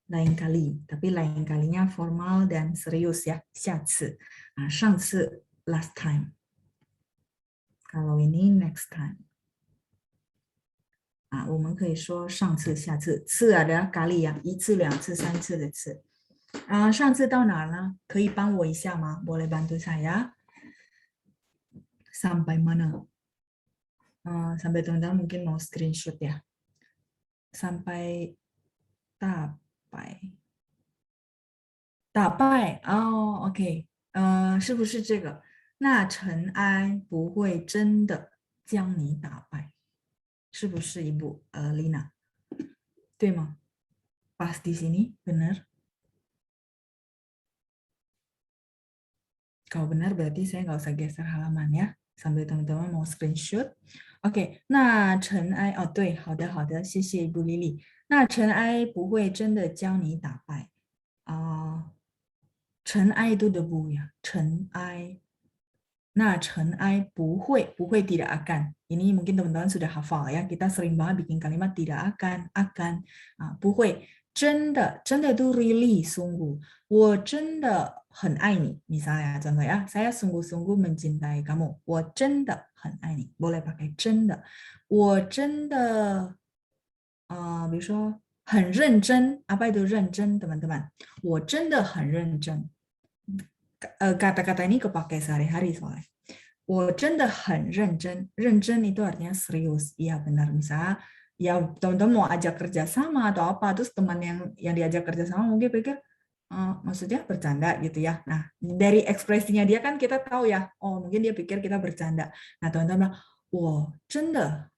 [SPEAKER 1] Lain kali, tapi lain kalinya formal dan serius ya, 下次. Nah, 上次 last time. Kalau ini next time. 我们可以说上次、下次，次 adalah kali ya, 一次、两次、三次的次。上次到哪了？可以帮我一下吗？ Boleh bantu saya? Sampai mana? Sampai teman-teman mungkin mau screenshot ya. Sampai tapai. Tapai. Oh, OK. 是不是这个？那尘埃不会真的将你打败。是不是Ibu Lina? 对吗? Pas di sini, benar? Kalau benar berarti saya nggak usah geser halaman ya. Sambil teman-teman mau screenshot. OK, 那尘埃哦，对，好的好的，谢谢Ibu Lili。那尘埃不会真的将你打败尘埃itu debu ya, 尘埃。那尘埃不会 tidak akan. Ini mungkin teman-teman sudah hafal ya. Kita sering banget bikin kalimat tidak akan. 不会真的 itu really 松骨。我真的很爱你。Misalnya contoh ya, saya sungguh-sungguh mencintai kamu. 我真的很爱你。Boleh pakai 真的。我真的比如说很认真。Apa itu 认真 teman-teman? 我真的很认真。kata-kata ini kepake sehari-hari soalnya. 我真的很认真. 认真 itu artinya serius. Iya benar. Misalnya ya teman-teman mau ajak kerja sama atau apa, terus teman yang diajak kerja sama mungkin pikir maksudnya bercanda gitu ya. Nah, dari ekspresinya dia kan kita tahu ya, oh mungkin dia pikir kita bercanda. Nah, teman-teman bilang, 我真的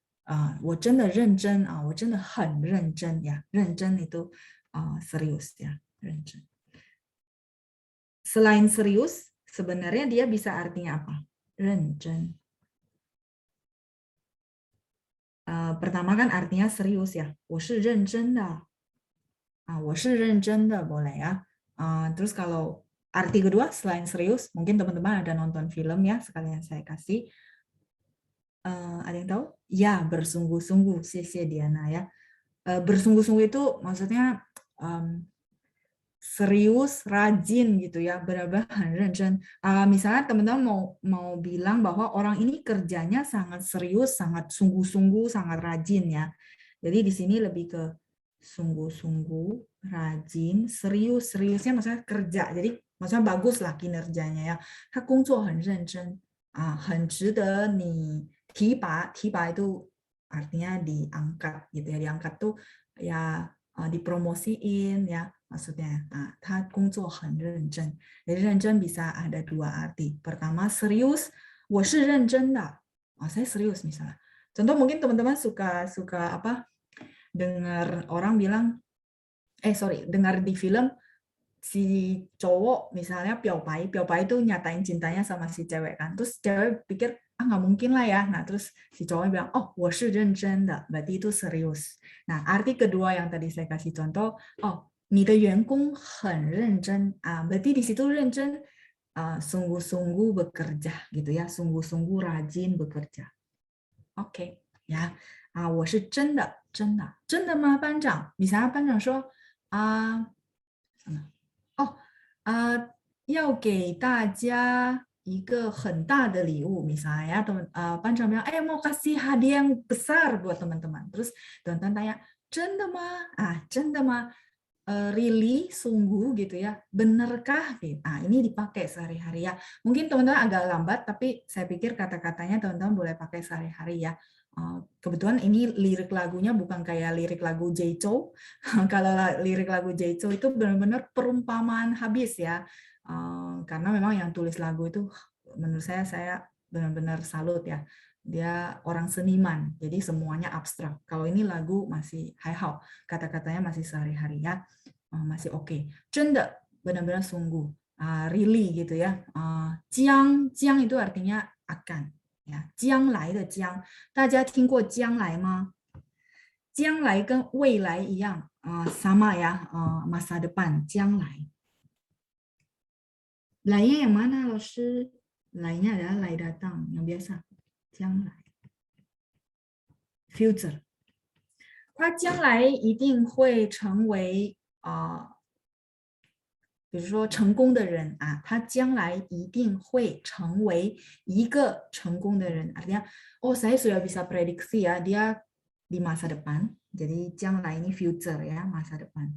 [SPEAKER 1] 我真的认真我真的很认真 ya. 认真 itu serius ya, 认真. Selain serius, sebenarnya dia bisa artinya apa? 认真. Pertama kan artinya serius ya. 我是认真的. 我是认真的 boleh ya. Terus kalau arti kedua selain serius, mungkin teman-teman ada nonton film ya, sekalian saya kasih. Ada yang tahu? Ya, bersungguh-sungguh. Xie Diana ya. Bersungguh-sungguh itu maksudnya serius, rajin gitu ya, benar-benar 很认真. Misalnya teman-teman mau bilang bahwa orang ini kerjanya sangat serius, sangat sungguh-sungguh, sangat rajin ya. Jadi di sini lebih ke sungguh-sungguh, rajin, serius. Seriusnya maksudnya kerja. Jadi maksudnya bagus lah kinerjanya ya. 他工作很认真很值得你提拔. 提拔 itu artinya diangkat gitu ya. Diangkat tuh ya dipromosiin ya. maksudnya. Nah, 他工作很认真. Jadi 认真 bisa ada dua arti. Pertama, serius, 我是认真的. Saya serius misalnya. Contoh mungkin teman-teman suka apa? Dengar orang bilang, dengar di film si cowok misalnya piopai itu nyatain cintanya sama si cewek kan. Terus cewek pikir, nggak mungkin lah ya. Nah, terus si cowok bilang, 我是认真的, berarti itu serius. Nah, arti kedua yang tadi saya kasih contoh, 你的员工很认真, berarti di situ 认真, sungguh-sungguh bekerja gitu ya, sungguh-sungguh rajin bekerja. Oke, ya. 我是真的吗班长? Misalnya 班长说, 要给大家一个很大的礼物, misalnya班长bilang, mau kasih hadiah yang besar buat teman-teman. Terus teman-teman tanya, 真的吗? 真的吗? Really, sungguh gitu ya, benarkah? Ini dipakai sehari-hari ya. Mungkin teman-teman agak lambat, tapi saya pikir kata-katanya teman-teman boleh pakai sehari-hari ya. Kebetulan ini lirik lagunya bukan kayak lirik lagu Jaicho. Kalau lirik lagu Jaicho itu benar-benar perumpamaan habis ya. Karena memang yang tulis lagu itu menurut saya benar-benar salut ya. Dia orang seniman, jadi semuanya abstrak. Kalau ini lagu masih hai-hao, kata-katanya masih sehari-hari ya, masih oke. 真的 benar-benar sungguh, really gitu ya. 将 itu artinya akan. 将来的将，大家听过将来吗？将来跟未来一样，sama ya, masa depan, 将来。来nya yang mana, 老师? 来nya adalah 来 datang, yang biasa. 将来 future. 他将来一定会成为比如说成功的人他将来一定会成为一个成功的人. Artinya, saya sudah bisa prediksi ya, dia di masa depan. Jadi 将来 ini future ya, masa depan.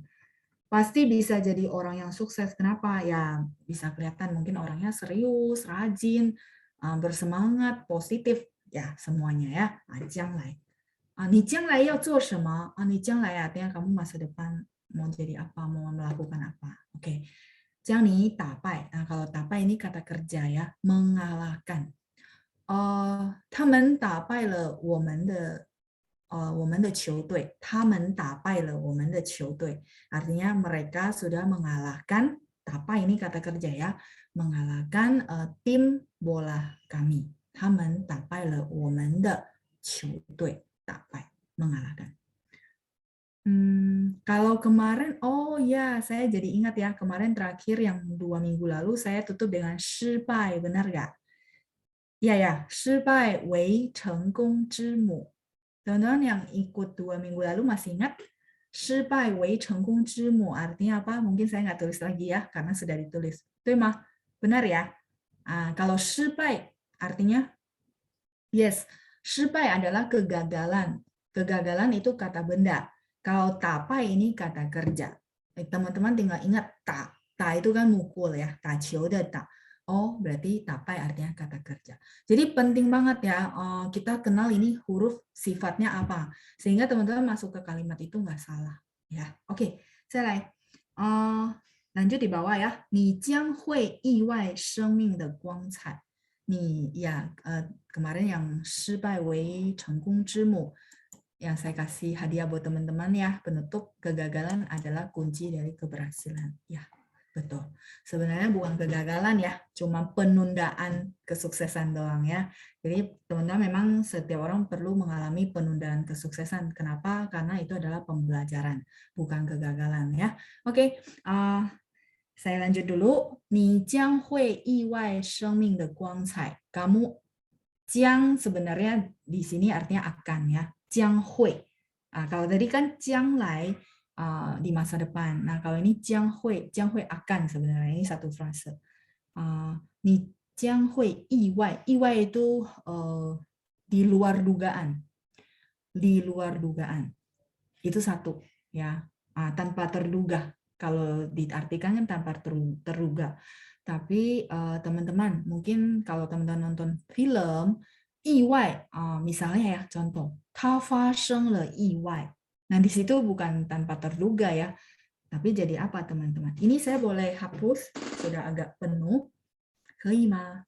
[SPEAKER 1] Pasti bisa jadi orang yang sukses. Kenapa? Ya bisa kelihatan mungkin orangnya serius, rajin, bersemangat, positif, ya semuanya ya. 将来. 你将来要做什么? 你将来 artinya kamu masa depan mau jadi apa, mau melakukan apa. Oke. 将你打败. Kalau 打败 ini kata kerja ya, mengalahkan. 他们打败了我们的球队. 他们打败了我们的球队. Artinya mereka sudah mengalahkan, 打败 ini kata kerja ya, mengalahkan tim bola kami. 他们打败了我们的球队. 打败, mengalahkan. Kalau kemarin, saya jadi ingat ya, kemarin terakhir yang 2 minggu lalu saya tutup dengan 失败, benar nggak? Ya, 失败为成功之母. Teman-teman yang ikut 2 minggu lalu masih ingat? 失败为成功之母 artinya apa? Mungkin saya nggak tulis lagi ya, karena sudah ditulis. Itu mah, benar ya? Kalau 失败 artinya, yes, 失败 adalah kegagalan. Kegagalan itu kata benda. Kalau tapai ini kata kerja. Teman-teman tinggal ingat ta. Ta itu kan mukul ya. Ta qiu de ta. Berarti tapai artinya kata kerja. Jadi penting banget ya kita kenal ini huruf sifatnya apa. Sehingga teman-teman masuk ke kalimat itu nggak salah. Ya, oke. Saya lanjut di bawah ya. 你将会意外生命的光彩. Kemarin yang 失败为成功之母. Yang saya kasih hadiah buat teman-teman ya, penutup kegagalan adalah kunci dari keberhasilan. Ya, betul. Sebenarnya bukan kegagalan ya, cuma penundaan kesuksesan doang ya. Jadi teman-teman memang setiap orang perlu mengalami penundaan kesuksesan. Kenapa? Karena itu adalah pembelajaran, bukan kegagalan ya. Oke, saya lanjut dulu. 你将会意外生命的光彩. Kamu 将 sebenarnya di sini artinya akan ya. 将会. Kalau tadi kan 将来 di masa depan. Nah, kalau ini 将会 akan sebenarnya ini satu frase. 你将会意外. 意外 itu di luar dugaan. Di luar dugaan. Itu satu ya. Tanpa terduga. Kalau diartikan kan tanpa terduga. Tapi teman-teman, mungkin kalau teman-teman nonton film, 意外, misalnya ya, contoh, 它发生了意外. Nah, di situ bukan tanpa terduga ya, Tapi jadi apa teman-teman? Ini saya boleh hapus, sudah agak penuh. 可以吗?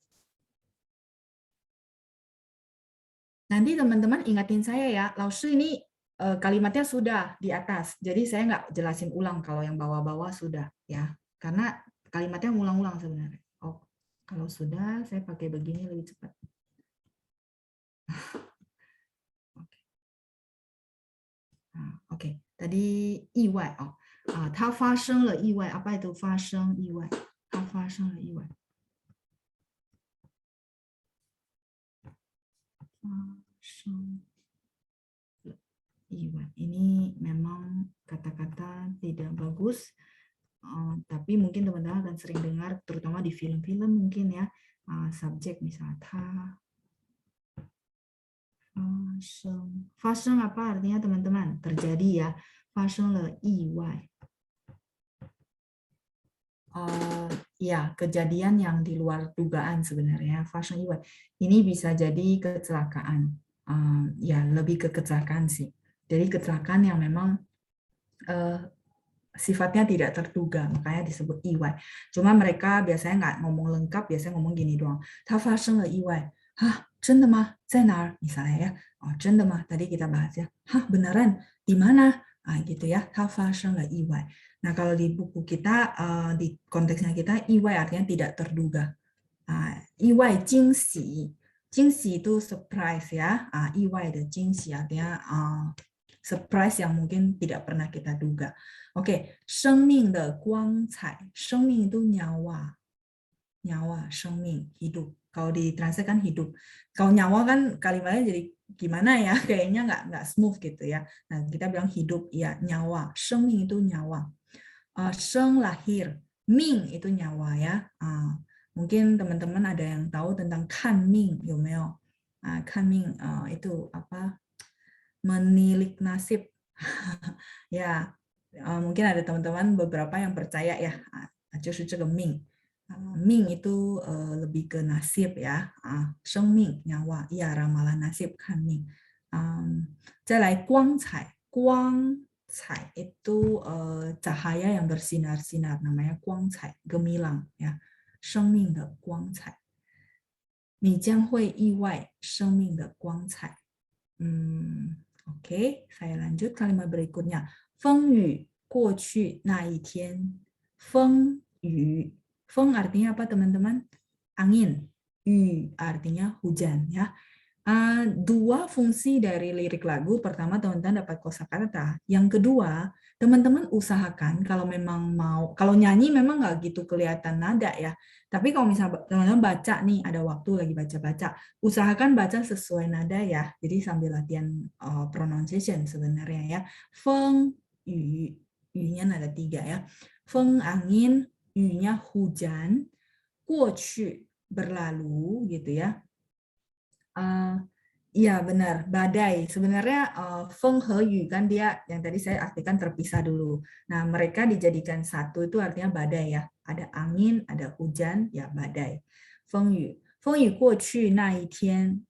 [SPEAKER 1] Nanti teman-teman ingatin saya ya, 老师 ini kalimatnya sudah di atas. Jadi saya nggak jelasin ulang kalau yang bawah-bawah sudah ya. Karena kalimatnya ngulang-ulang sebenarnya. Oh, kalau sudah saya pakai begini lebih cepat. Oke, tadi 意外哦，它发生了意外，apa itu 发生意外？它发生了意外，发生意外。Ini memang kata-kata tidak bagus, tapi mungkin teman-teman akan sering dengar, terutama di film-film mungkin ya, subjek misalnya 它发生，发生 apa artinya teman-teman? Terjadi ya, 发生了意外。Ya, kejadian yang di luar dugaan sebenarnya, fashion event. Ini bisa jadi kecelakaan. Ya, lebih ke kecelakaan sih. Jadi kecelakaan yang memang sifatnya tidak terduga, makanya disebut iwai. Cuma mereka biasanya nggak ngomong lengkap, biasanya ngomong gini doang. 它发生了意外. Hah, 真的吗？在哪儿? Misalnya ya. Oh, 真的吗? Tadi kita bahas ya. Hah, beneran? Di mana? Gitu ya. 它发生了意外. Nah, kalau di buku kita, di konteksnya kita, iwai artinya tidak terduga. Iwai jingxi. Jingxi itu surprise ya. Iwai de jingxi artinya surprise yang mungkin tidak pernah kita duga. Oke, 生命的光彩. 生命itu nyawa. Nyawa, 生命, hidup. Kalau ditranslate kan hidup. Kalau nyawa kan kalimatnya jadi gimana ya? Kayaknya nggak smooth gitu ya. Nah, kita bilang hidup, ya nyawa. 生命 itu nyawa. 生 lahir, 命 itu nyawa ya. Mungkin teman-teman ada yang tahu tentang 看命有没有? 看命 itu apa? Menilik nasib. Ya, mungkin ada teman-teman beberapa yang percaya ya, 就是这个命. 命 itu lebih ke nasib ya. 生命 nyawa, ya ramalan nasib 看命. 再来光彩, 光彩 itu cahaya yang bersinar-sinar, namanya 光彩, gemilang ya. 生命的光彩. 你将会意外生命的光彩. Oke, saya lanjut kalimat berikutnya. 风雨过去那一天. 风雨. 风 artinya apa teman-teman? Angin. 雨 artinya hujan ya. Dua fungsi dari lirik lagu. Pertama, teman-teman dapat kosakata. Yang kedua, teman-teman usahakan kalau memang mau, kalau nyanyi memang nggak gitu kelihatan nada ya. Tapi kalau misalnya teman-teman baca nih, ada waktu lagi baca-baca, usahakan baca sesuai nada ya. Jadi sambil latihan pronunciation sebenarnya ya. Feng, yu, yu-nya nada 3 ya. Feng angin, yu-nya hujan, guoqu berlalu gitu ya. Iya benar, badai. Sebenarnya feng he yu kan dia yang tadi saya artikan terpisah dulu. Nah, mereka dijadikan satu itu artinya badai ya. Ada angin, ada hujan, ya badai. Feng yu. Feng yu guoqu na yi tian.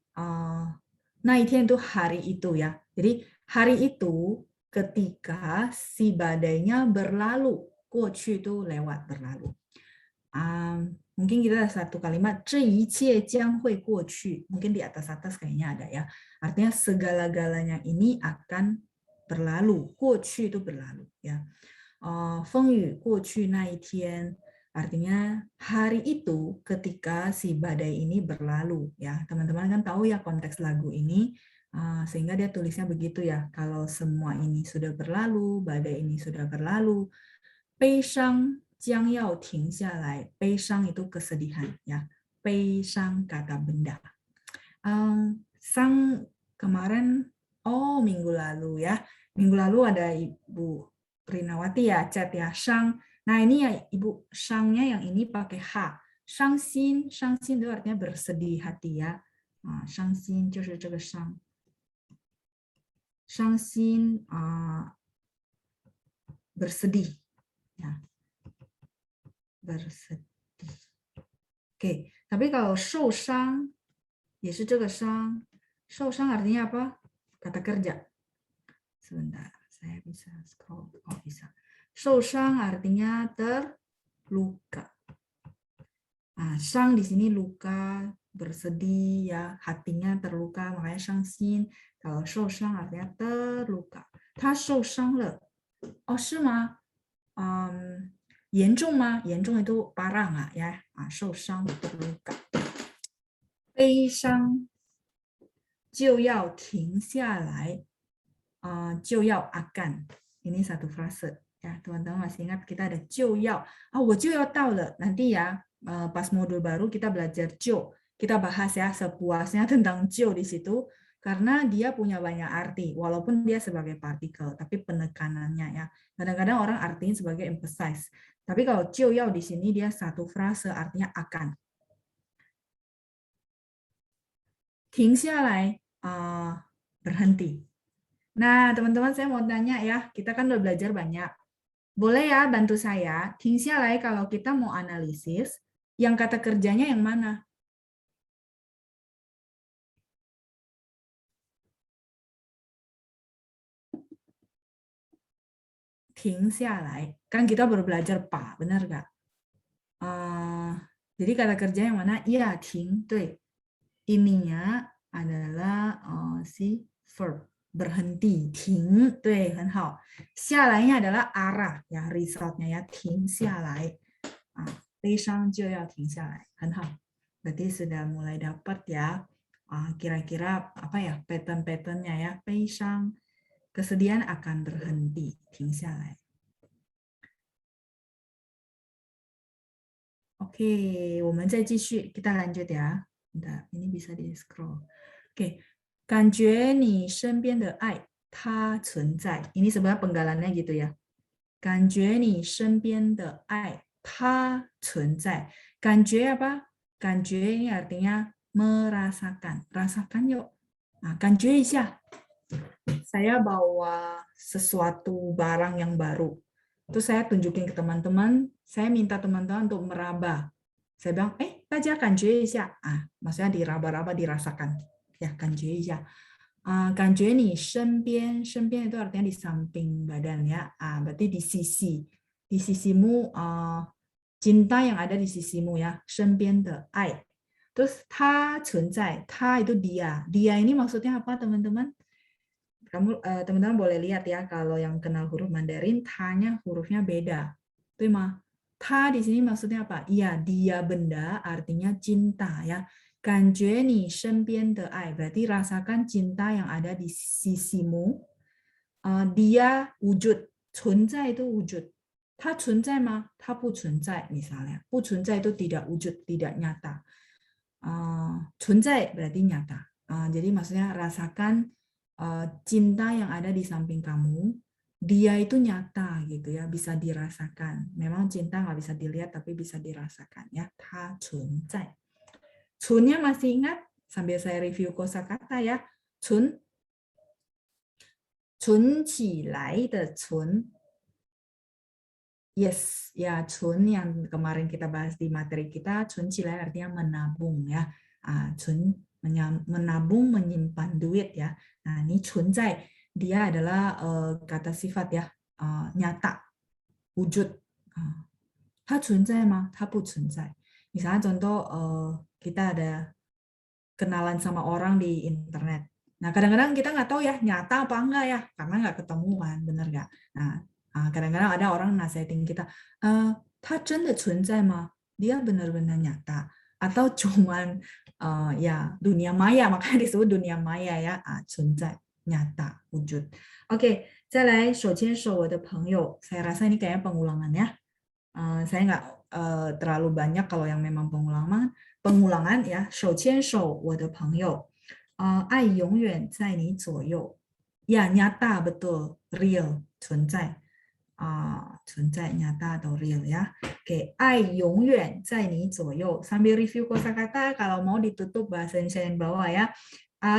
[SPEAKER 1] Na yi tian itu hari itu ya. Jadi hari itu ketika si badainya berlalu. Guoqu itu lewat, berlalu. Mungkin kita ada satu kalimat 这一切将会过去. Mungkin di atas-atas kayaknya ada ya. Artinya segala-galanya ini akan berlalu. 过去 itu berlalu ya. 风雨过去那一天 artinya hari itu ketika si badai ini berlalu ya. Teman-teman kan tahu ya konteks lagu ini, sehingga dia tulisnya begitu ya. Kalau semua ini sudah berlalu, badai ini sudah berlalu, 悲伤 将要停下来. 悲伤 itu kesedihan ya. 悲伤 kata benda. Sang kemarin, minggu lalu ya. Minggu lalu ada Ibu Rinawati ya, chat ya, Shang. Nah ini ya Ibu Shangnya yang ini pakai H. Shangxin, Shangxin itu artinya bersedih hati ya. Shangxin 就是这个伤. Shangxin bersedih. Ya. Bersedih. Oke, tapi kalau 受伤 也是这个伤. 受伤 artinya apa? Kata kerja. Sebentar, saya bisa scroll. Bisa. 受伤 artinya terluka. Nah, sang di sini luka, bersedih ya, hatinya terluka, makanya shangxin. Kalau 受伤 artinya terluka. 他受伤了。哦，是吗？严重吗？严重 itu parah nggak ya? 受伤 terluka. 悲伤就要停下来，就要 akan. Ini satu frase ya, teman-teman masih ingat kita ada 就要我就要到了. Nanti ya pas modul baru kita belajar 就, kita bahas ya sepuasnya tentang 就di situ karena dia punya banyak arti walaupun dia sebagai partikel tapi penekanannya ya. Kadang-kadang orang artinya sebagai emphasize. Tapi kalau 就要 di sini dia satu frase artinya akan. 停下来 berhenti. Nah, teman-teman saya mau tanya ya, kita kan udah belajar banyak. Boleh ya bantu saya, 停下来 kalau kita mau analisis, yang kata kerjanya yang mana? 停下来, kan kita baru belajar pa, benar nggak? Jadi kata kerja yang mana? Iya, 停, 对. Ininya adalah si verb. Berhenti, 停, 对，很好. 下来nya adalah arah, ya, resultnya ya, 停下来. 悲伤就要停下来, 很好. Berarti sudah mulai dapat ya, kira-kira apa ya, pattern-patternnya ya, 悲伤, kesedihan akan berhenti, 停下来. Oke, 我们再继续, kita lanjut ya. Bentar, ini bisa di scroll. Oke, 感觉你身边的爱它存在. Ini sebenarnya penggalannya gitu ya. 感觉你身边的爱它存在. 感觉 apa? 感觉 ini artinya merasakan. Rasakan yuk. Nah, 感觉一下. Saya bawa sesuatu barang yang baru. Terus saya tunjukin ke teman-teman, saya minta teman-teman untuk meraba. Saya bilang, 大家感觉一下. Maksudnya diraba-raba, dirasakan. Ya, 感觉一下. 感觉你身边 itu artinya di samping badan ya. Berarti di sisi. Di sisimu, cinta yang ada di sisimu ya. 身边的爱. Terus 它存在, 它 itu dia. Dia ini maksudnya apa teman-teman? Teman-teman boleh lihat ya, kalau yang kenal huruf Mandarin, ta-nya hurufnya beda. Tuh mah. Ta di sini maksudnya apa? Iya, dia benda artinya cinta ya. 感觉你身边的爱 berarti rasakan cinta yang ada di sisimu. Dia wujud, 存在 itu wujud. 它存在吗？它不存在 misalnya. 不存在 itu tidak wujud, tidak nyata. 存在 berarti nyata. Jadi maksudnya rasakan cinta yang ada di samping kamu, dia itu nyata gitu ya, bisa dirasakan. Memang cinta nggak bisa dilihat tapi bisa dirasakan ya. 它存在. Cunnya masih ingat? Sambil saya review kosakata ya. Cun, 存起来的存. Yes, ya cun yang kemarin kita bahas di materi kita, 存起来 artinya menabung ya. Cun menabung, menyimpan duit ya. Nah, ini 存在 dia adalah kata sifat ya, nyata, wujud. 它存在吗？它不存在. Misalnya contoh kita ada kenalan sama orang di internet. Nah, kadang-kadang kita nggak tahu ya nyata apa enggak ya, karena nggak ketemu kan, bener nggak? Nah, kadang-kadang ada orang nasihatin kita, 它真的存在吗？ Dia benar-benar nyata atau cuman ya dunia maya, makanya disebut dunia maya ya, 存在 nyata wujud. Oke, 再来手牵手我的朋友. Saya rasa ini kayaknya pengulangan ya. Saya nggak terlalu banyak kalau yang memang pengulangan ya. 手牵手我的朋友. 爱永远在你左右. Ya, nyata betul, real, 存在. 存在 nyata atau real ya. Oke, 爱永远在你左右. Sambil review kosakata, kalau mau ditutup bahasa Indonesia yang bawah ya.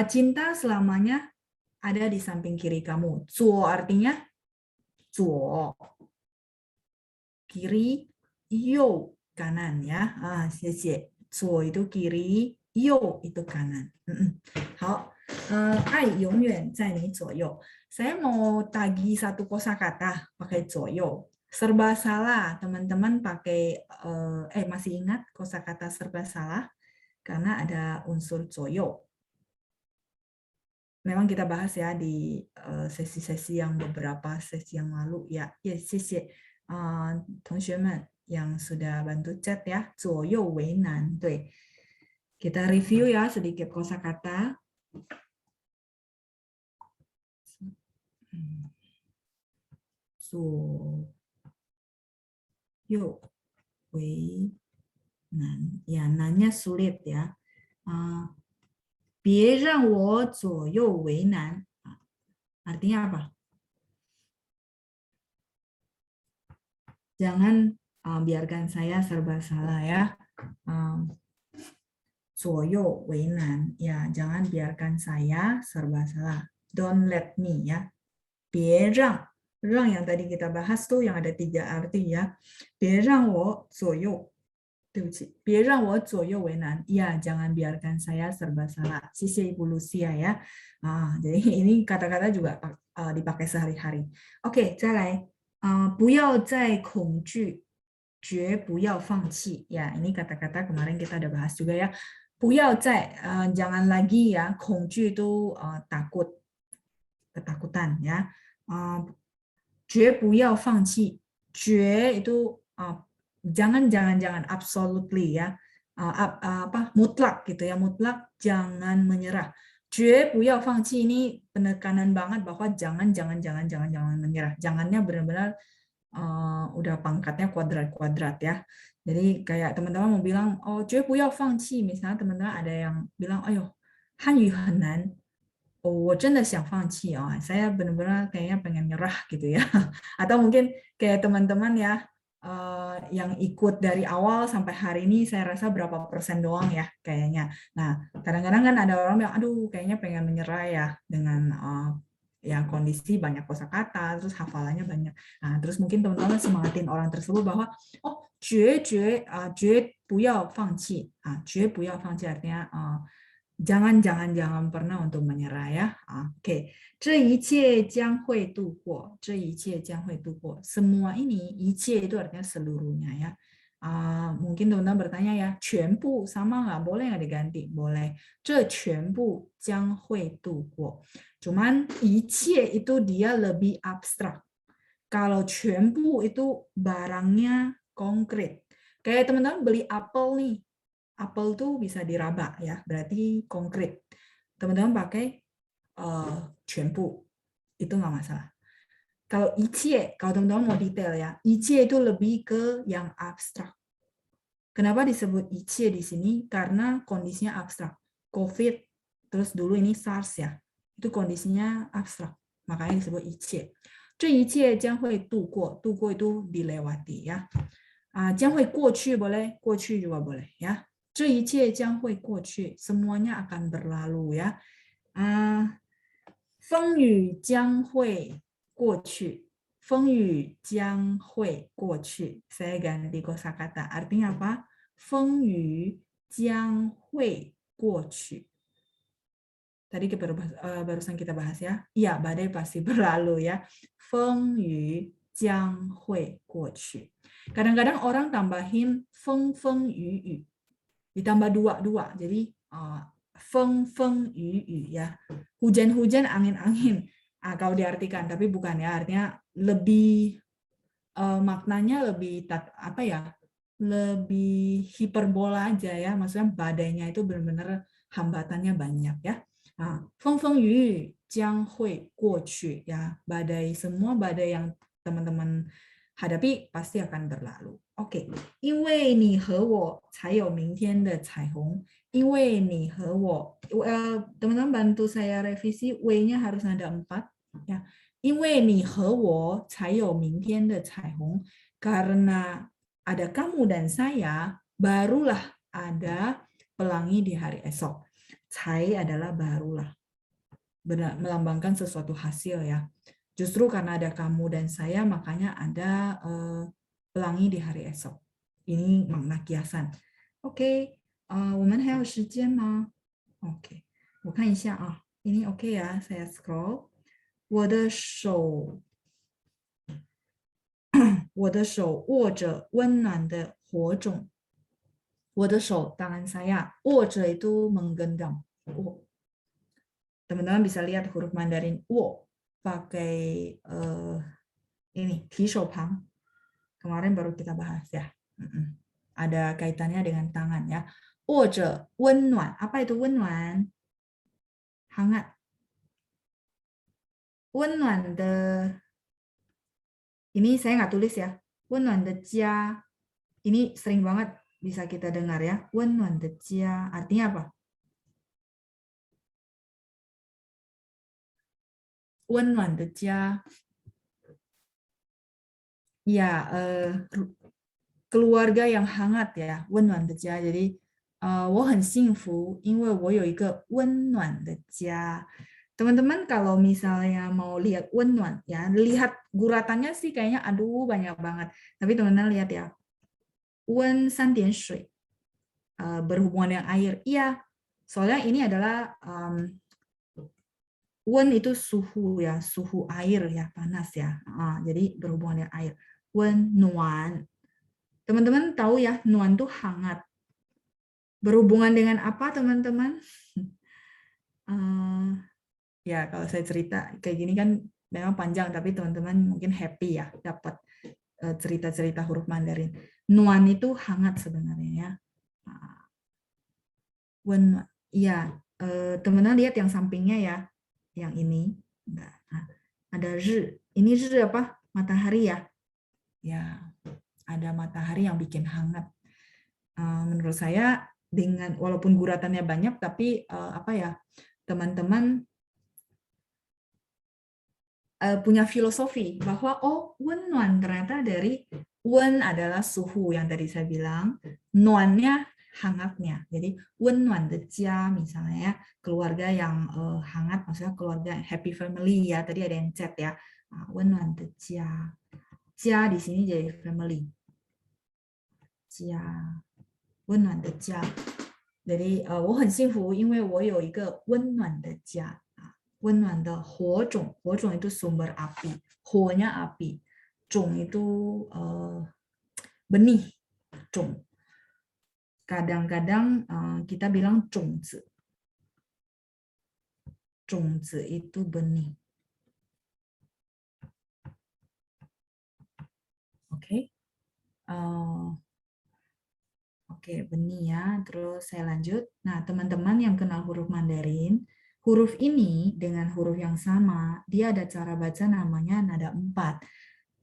[SPEAKER 1] Cinta selamanya ada di samping kiri kamu. 左 artinya 左. Kiri, 右 kanan ya. 谢谢. 左 itu kiri, 右 itu kanan. 好，爱永远在你左右. Saya mau tagih satu kosakata pakai 左右. serba salah. Teman-teman pakai masih ingat kosakata serba salah karena ada unsur 左右. Memang kita bahas ya di sesi-sesi yang beberapa sesi yang lalu ya. Ya, 谢谢同学们 yang sudah bantu chat ya. 左右为难，对. Kita review ya sedikit kosakata. 左右为难 ya, nannya sulit ya. 别让我左右为难. Artinya apa? Jangan biarkan saya serba salah ya. 左右为难 ya, jangan biarkan saya serba salah. Don't let me ya. 别让 让 yang tadi kita bahas tuh yang ada 3 arti ya. 别让我左右 对不起，别让我左右为难. Ya, jangan biarkan saya serba salah. Sisi Ibu Lucia ya. Jadi ini kata-kata juga dipakai sehari-hari. Oke, 再来. 不要再恐惧，绝不要放弃. Ya, ini kata-kata kemarin kita udah bahas juga ya. 不要再 jangan lagi ya. 恐惧 itu takut, ketakutan ya. 绝不要放弃. 绝 itu jangan absolutely ya. Mutlak gitu ya, mutlak jangan menyerah. 绝不要放弃 ini penekanan banget bahwa jangan menyerah. Jangannya benar-benar udah pangkatnya kuadrat-kuadrat ya. Jadi kayak teman-teman mau bilang, oh 绝不要放弃, misalnya teman-teman ada yang bilang, ayo, 汉语很难. Oh, 我真的想放弃 saya benar-benar kayaknya pengen nyerah gitu ya. Atau mungkin kayak teman-teman ya yang ikut dari awal sampai hari ini saya rasa berapa persen doang ya kayaknya. Nah, kadang-kadang kan ada orang yang aduh kayaknya pengen menyerah ya dengan yang kondisi banyak kosakata, terus hafalannya banyak. Nah, terus mungkin teman-teman semangatin orang tersebut bahwa oh, 绝不要放弃. 绝不要放弃 artinya jangan pernah untuk menyerah ya. Oke. 这一切将会度过. 这一切将会度过. Semua ini, 一切 itu artinya seluruhnya ya. Mungkin teman-teman bertanya ya, 全部 sama nggak? Boleh nggak diganti? Boleh. 这全部将会度过. Cuman 一切 itu dia lebih abstrak. Kalau 全部 itu barangnya konkret. Kayak teman-teman beli apel nih. Apel tuh bisa diraba ya, berarti konkret. Teman-teman pakai 全部, itu nggak masalah. Kalau 一切, kalau teman-teman mau detail ya, 一切 itu lebih ke yang abstrak. Kenapa disebut 一切 di sini? Karena kondisinya abstrak. COVID, terus dulu ini SARS ya, itu kondisinya abstrak. Makanya disebut 一切. 这一切将会度过, 度过 itu dilewati ya. 将会过去 boleh, 过去 juga boleh ya. 这一切将会过去, semuanya akan berlalu ya. 风雨将会过去, 风雨将会过去. Saya ganti kosakata. Artinya apa? 风雨将会过去. Tadi barusan kita bahas ya. Iya, badai pasti berlalu ya. 风雨将会过去. Kadang-kadang orang tambahin 风风雨雨. Ditambah dua. Jadi feng feng yu yu ya. Hujan-hujan, angin-angin. Kalau diartikan, tapi bukan ya. Artinya lebih maknanya lebih apa ya? Lebih hiperbola aja ya. Maksudnya badainya itu benar-benar hambatannya banyak ya. Feng feng yu jiang hui guo qu ya. Semua badai yang teman-teman hadapi pasti akan berlalu. Oke, 因为你和我才有明天的彩虹. 因为你和我, teman-teman bantu saya revisi, W-nya harus ada 4 ya. 因为你和我才有明天的彩虹. Karena ada kamu dan saya, barulah ada pelangi di hari esok. Cai adalah barulah, melambangkan sesuatu hasil ya. Justru karena ada kamu dan saya, makanya ada pelangi di hari esok. Ini makna kiasan. Oke, 我们还有时间吗 ？OK， 我看一下啊，ini OK ya, saya scroll. 我的手我的手握着温暖的火种。我的手, tangan saya, 握着 itu menggenggam. Teman-teman bisa lihat huruf Mandarin 握 pakai ini 提手旁. Kemarin baru kita bahas ya. Ada kaitannya dengan tangan ya. 握着温暖. Apa itu 温暖? Hangat. 温暖的 ini saya nggak tulis ya. 温暖的家. Ini sering banget bisa kita dengar ya. 温暖的家 artinya apa? 温暖的家 ya keluarga yang hangat ya, 温暖的家. Jadi 我很幸福因为我有一个温暖的家. Teman-teman kalau misalnya mau lihat 温暖 ya, lihat guratannya sih kayaknya aduh banyak banget. Tapi teman-teman lihat ya. 温3点水 berhubungan dengan air. Iya. Soalnya ini adalah wen itu suhu ya, suhu air ya, panas ya. Jadi berhubungan dengan air. Wen nuan. Teman-teman tahu ya, nuan itu hangat. Berhubungan dengan apa teman-teman? Ya kalau saya cerita kayak gini kan memang panjang, tapi teman-teman mungkin happy ya dapat cerita-cerita huruf Mandarin. Nuan itu hangat sebenarnya ya. Wen, ya teman-teman lihat yang sampingnya ya, yang ini. Nah, ada zhi. Ini zhi apa? Matahari ya. Ya, ada matahari yang bikin hangat. Menurut saya dengan walaupun guratannya banyak, tapi apa ya, teman-teman punya filosofi bahwa oh wen-nuan ternyata dari wen adalah suhu yang tadi saya bilang, nuannya hangatnya. Jadi wen-nuan de jia misalnya ya, keluarga yang hangat, maksudnya keluarga happy family ya. Tadi ada yang chat ya. Wen-nuan de jia. Jia di sini jadi family. Jia. Wen-nuan de jia. Jadi 我很幸福因为我有一个温暖的家。温暖的火种, 火种 itu sumber api, 火nya api, 种 itu benih, 种. Kadang-kadang kita bilang 种子, 种子 itu benih. Oke. Oke, benih ya. Terus saya lanjut. Nah, teman-teman yang kenal huruf Mandarin, huruf ini dengan huruf yang sama, dia ada cara baca namanya nada 4.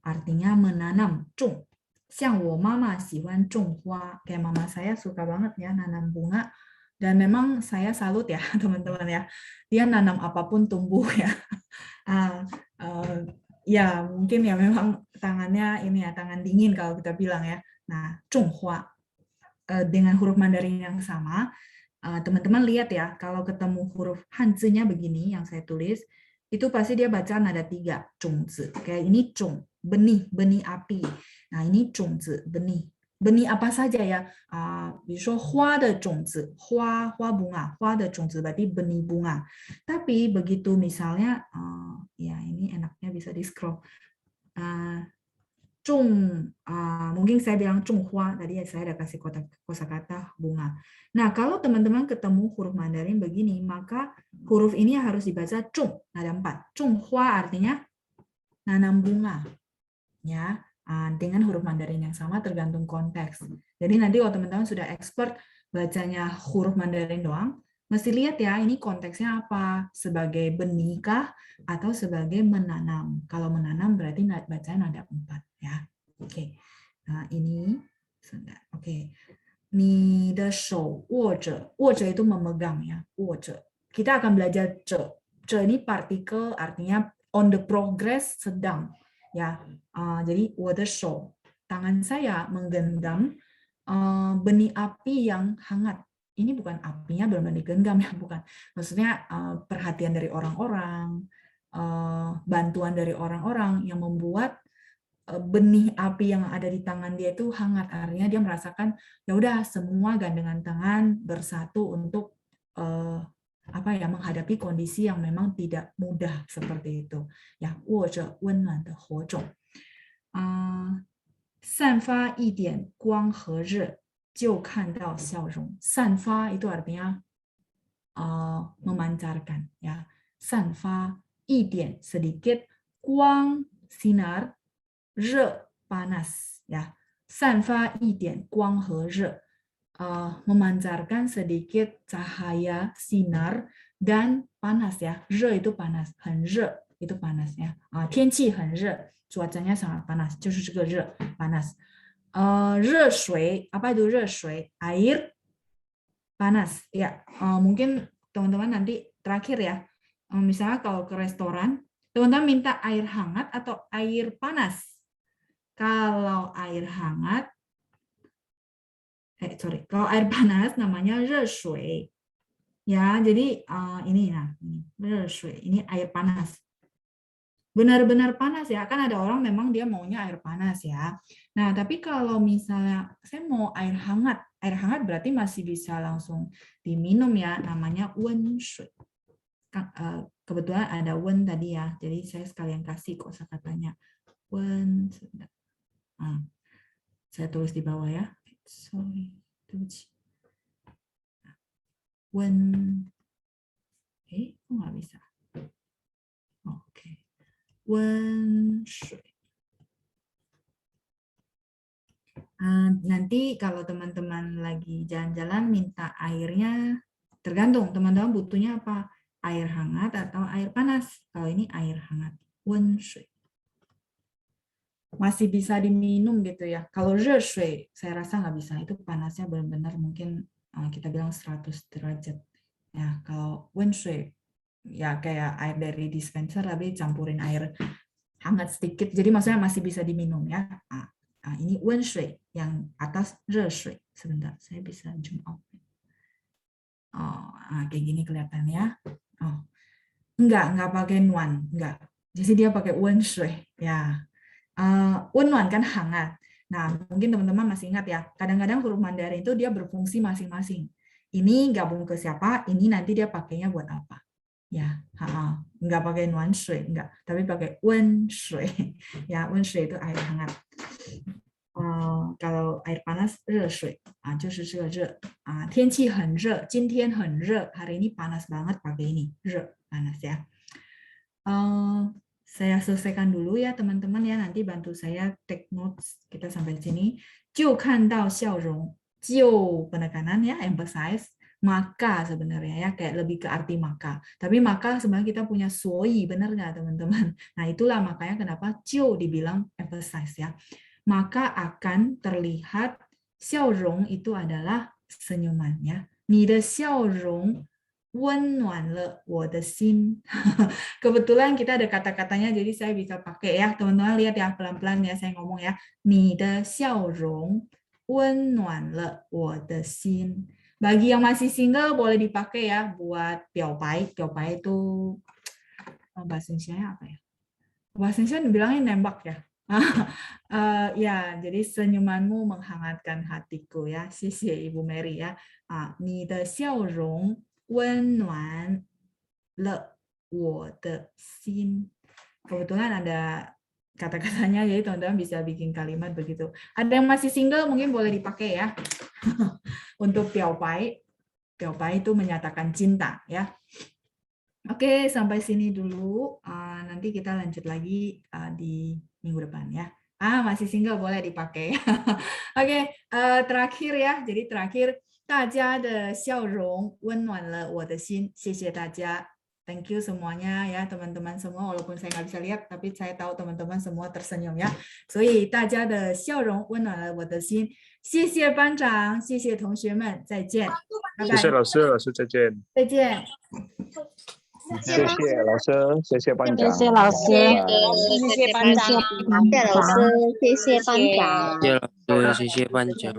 [SPEAKER 1] Artinya menanam, 种. 像我妈妈喜欢种花, kayak mama saya suka banget ya nanam bunga. Dan memang saya salut ya teman-teman ya. Dia nanam apapun tumbuh ya. Ya mungkin ya memang tangannya ini ya, tangan dingin kalau kita bilang ya. Nah, 种花 dengan huruf Mandarin yang sama. Teman-teman lihat ya, kalau ketemu huruf Hanzi-nya begini yang saya tulis, itu pasti dia baca nada 3, 种子. Kayak ini 种, benih, benih api. Nah, ini 种子, benih. Benih apa saja ya? 比如说花的种子, 花 bunga, 花的种子 berarti benih bunga. Tapi begitu misalnya, ya ini enaknya bisa di scroll. 种 mungkin saya bilang 种花, tadi saya ada kasih kosakata bunga. Nah, kalau teman-teman ketemu huruf Mandarin begini, maka huruf ini harus dibaca 种, nada 4. 种花 artinya nanam bunga. Ya, dengan huruf Mandarin yang sama tergantung konteks. Jadi nanti kalau teman-teman sudah expert bacanya huruf Mandarin doang, mesti lihat ya, ini konteksnya apa? Sebagai benih kah atau sebagai menanam? Kalau menanam berarti bacanya nada 4 ya. Oke. Nah, ini sudah. Oke. 你的手握着, 握着 itu memegang ya, 握着. Kita akan belajar 着. 着 ini partikel artinya on the progress, sedang ya. Jadi 我的手, tangan saya menggenggam benih api yang hangat. Ini bukan apinya benar-benar digenggam ya, bukan. Maksudnya perhatian dari orang-orang, bantuan dari orang-orang yang membuat benih api yang ada di tangan dia itu hangat. Artinya dia merasakan ya udah semua gandengan tangan bersatu untuk menghadapi kondisi yang memang tidak mudah seperti itu. Ya, 握着温暖的火种.散发一点光和热就看到笑容. 散发 itu artinya memancarkan ya. 散发一点 sedikit, 光 sinar, 热 panas ya. 散发一点光和热 memancarkan sedikit cahaya sinar dan panas ya. 热 itu panas, 很热 itu panas ya. 天气很热, cuacanya sangat panas, 就是这个热 panas. 热水 apa itu 热水 air panas ya. Mungkin teman-teman nanti terakhir ya, misalnya kalau ke restoran teman-teman minta air hangat atau air panas. Kalau air hangat kalau air panas namanya 热水 ya. Jadi ini nah, ini 热水 ini air panas. Benar-benar panas ya, kan ada orang memang dia maunya air panas ya. Nah, tapi kalau misalnya saya mau air hangat berarti masih bisa langsung diminum ya, namanya 温水. Kebetulan ada 温 tadi ya, jadi saya sekalian kasih kosakatanya. 温, saya tulis di bawah ya. Sorry, 对不起. 温, kok nggak bisa? Oke. 温水. Nanti kalau teman-teman lagi jalan-jalan minta airnya, tergantung teman-teman butuhnya apa, air hangat atau air panas. Kalau ini air hangat, 温水. Masih bisa diminum gitu ya. Kalau 热水 saya rasa nggak bisa, itu panasnya benar-benar mungkin kita bilang 100 derajat. Ya, kalau 温水 ya kayak air dari dispenser tapi campurin air hangat sedikit, jadi maksudnya masih bisa diminum ya. Ini 温水 yang atas 热水. Sebentar, saya bisa zoom out. Kayak gini kelihatan ya. Enggak pakai nuan, enggak. Jadi dia pakai 温水 ya. 温暖 kan hangat. Nah, mungkin teman-teman masih ingat ya, kadang-kadang huruf Mandarin itu dia berfungsi masing-masing. Ini gabung ke siapa, ini nanti dia pakainya buat apa. Ya, enggak pakai 暖水, enggak, tapi pakai 温水. Ya, 温水 itu air hangat. Kalau air panas 热水, 就是这个热. 天气很热, 今天很热, hari ini panas banget, pakai ini, 热, panas ya. Saya selesaikan dulu ya teman-teman ya, nanti bantu saya take notes. Kita sampai sini. 就看到笑容, 就 penekanan ya, emphasize. Maka sebenarnya ya, kayak lebih ke arti maka. Tapi maka sebenarnya kita punya soi, benar nggak teman-teman? Nah itulah makanya kenapa 就 dibilang emphasize ya. Maka akan terlihat 笑容 itu adalah senyuman ya. 你的笑容温暖了我的心. Kebetulan kita ada kata-katanya, jadi saya bisa pakai ya. Teman-teman lihat ya, pelan-pelan ya saya ngomong ya. 你的笑容温暖了我的心. Bagi yang masih single boleh dipakai ya buat 表白. 表白 itu bahasa Indonesia apa ya? Bahasa Indonesia bilangnya nembak ya. Ya, jadi senyumanmu menghangatkan hatiku ya. 谢谢 Ibu Mary ya. 你的笑容温暖了我的心. Kebetulan ada kata-katanya, jadi teman-teman bisa bikin kalimat begitu. Ada yang masih single mungkin boleh dipakai ya. Untuk 表白itu menyatakan cinta ya. Oke, sampai sini dulu. Nanti kita lanjut lagi di minggu depan ya. Masih single boleh dipakai. Oke, terakhir ya. Jadi terakhir, 大家的笑容温暖了我的心. 谢谢大家. Thank you semuanya ya teman-teman semua. Walaupun saya nggak bisa lihat, tapi saya tahu teman-teman semua tersenyum ya. 所以大家的笑容温暖了我的心. 谢谢班长，谢谢同学们，再见。
[SPEAKER 2] 谢谢老师，老师再见。
[SPEAKER 1] 再见。
[SPEAKER 3] 谢谢老师，谢谢班长，
[SPEAKER 4] 谢谢老师，
[SPEAKER 5] 谢谢班长，
[SPEAKER 4] 谢谢老师，谢谢班长，
[SPEAKER 5] 谢谢老师，谢谢班长。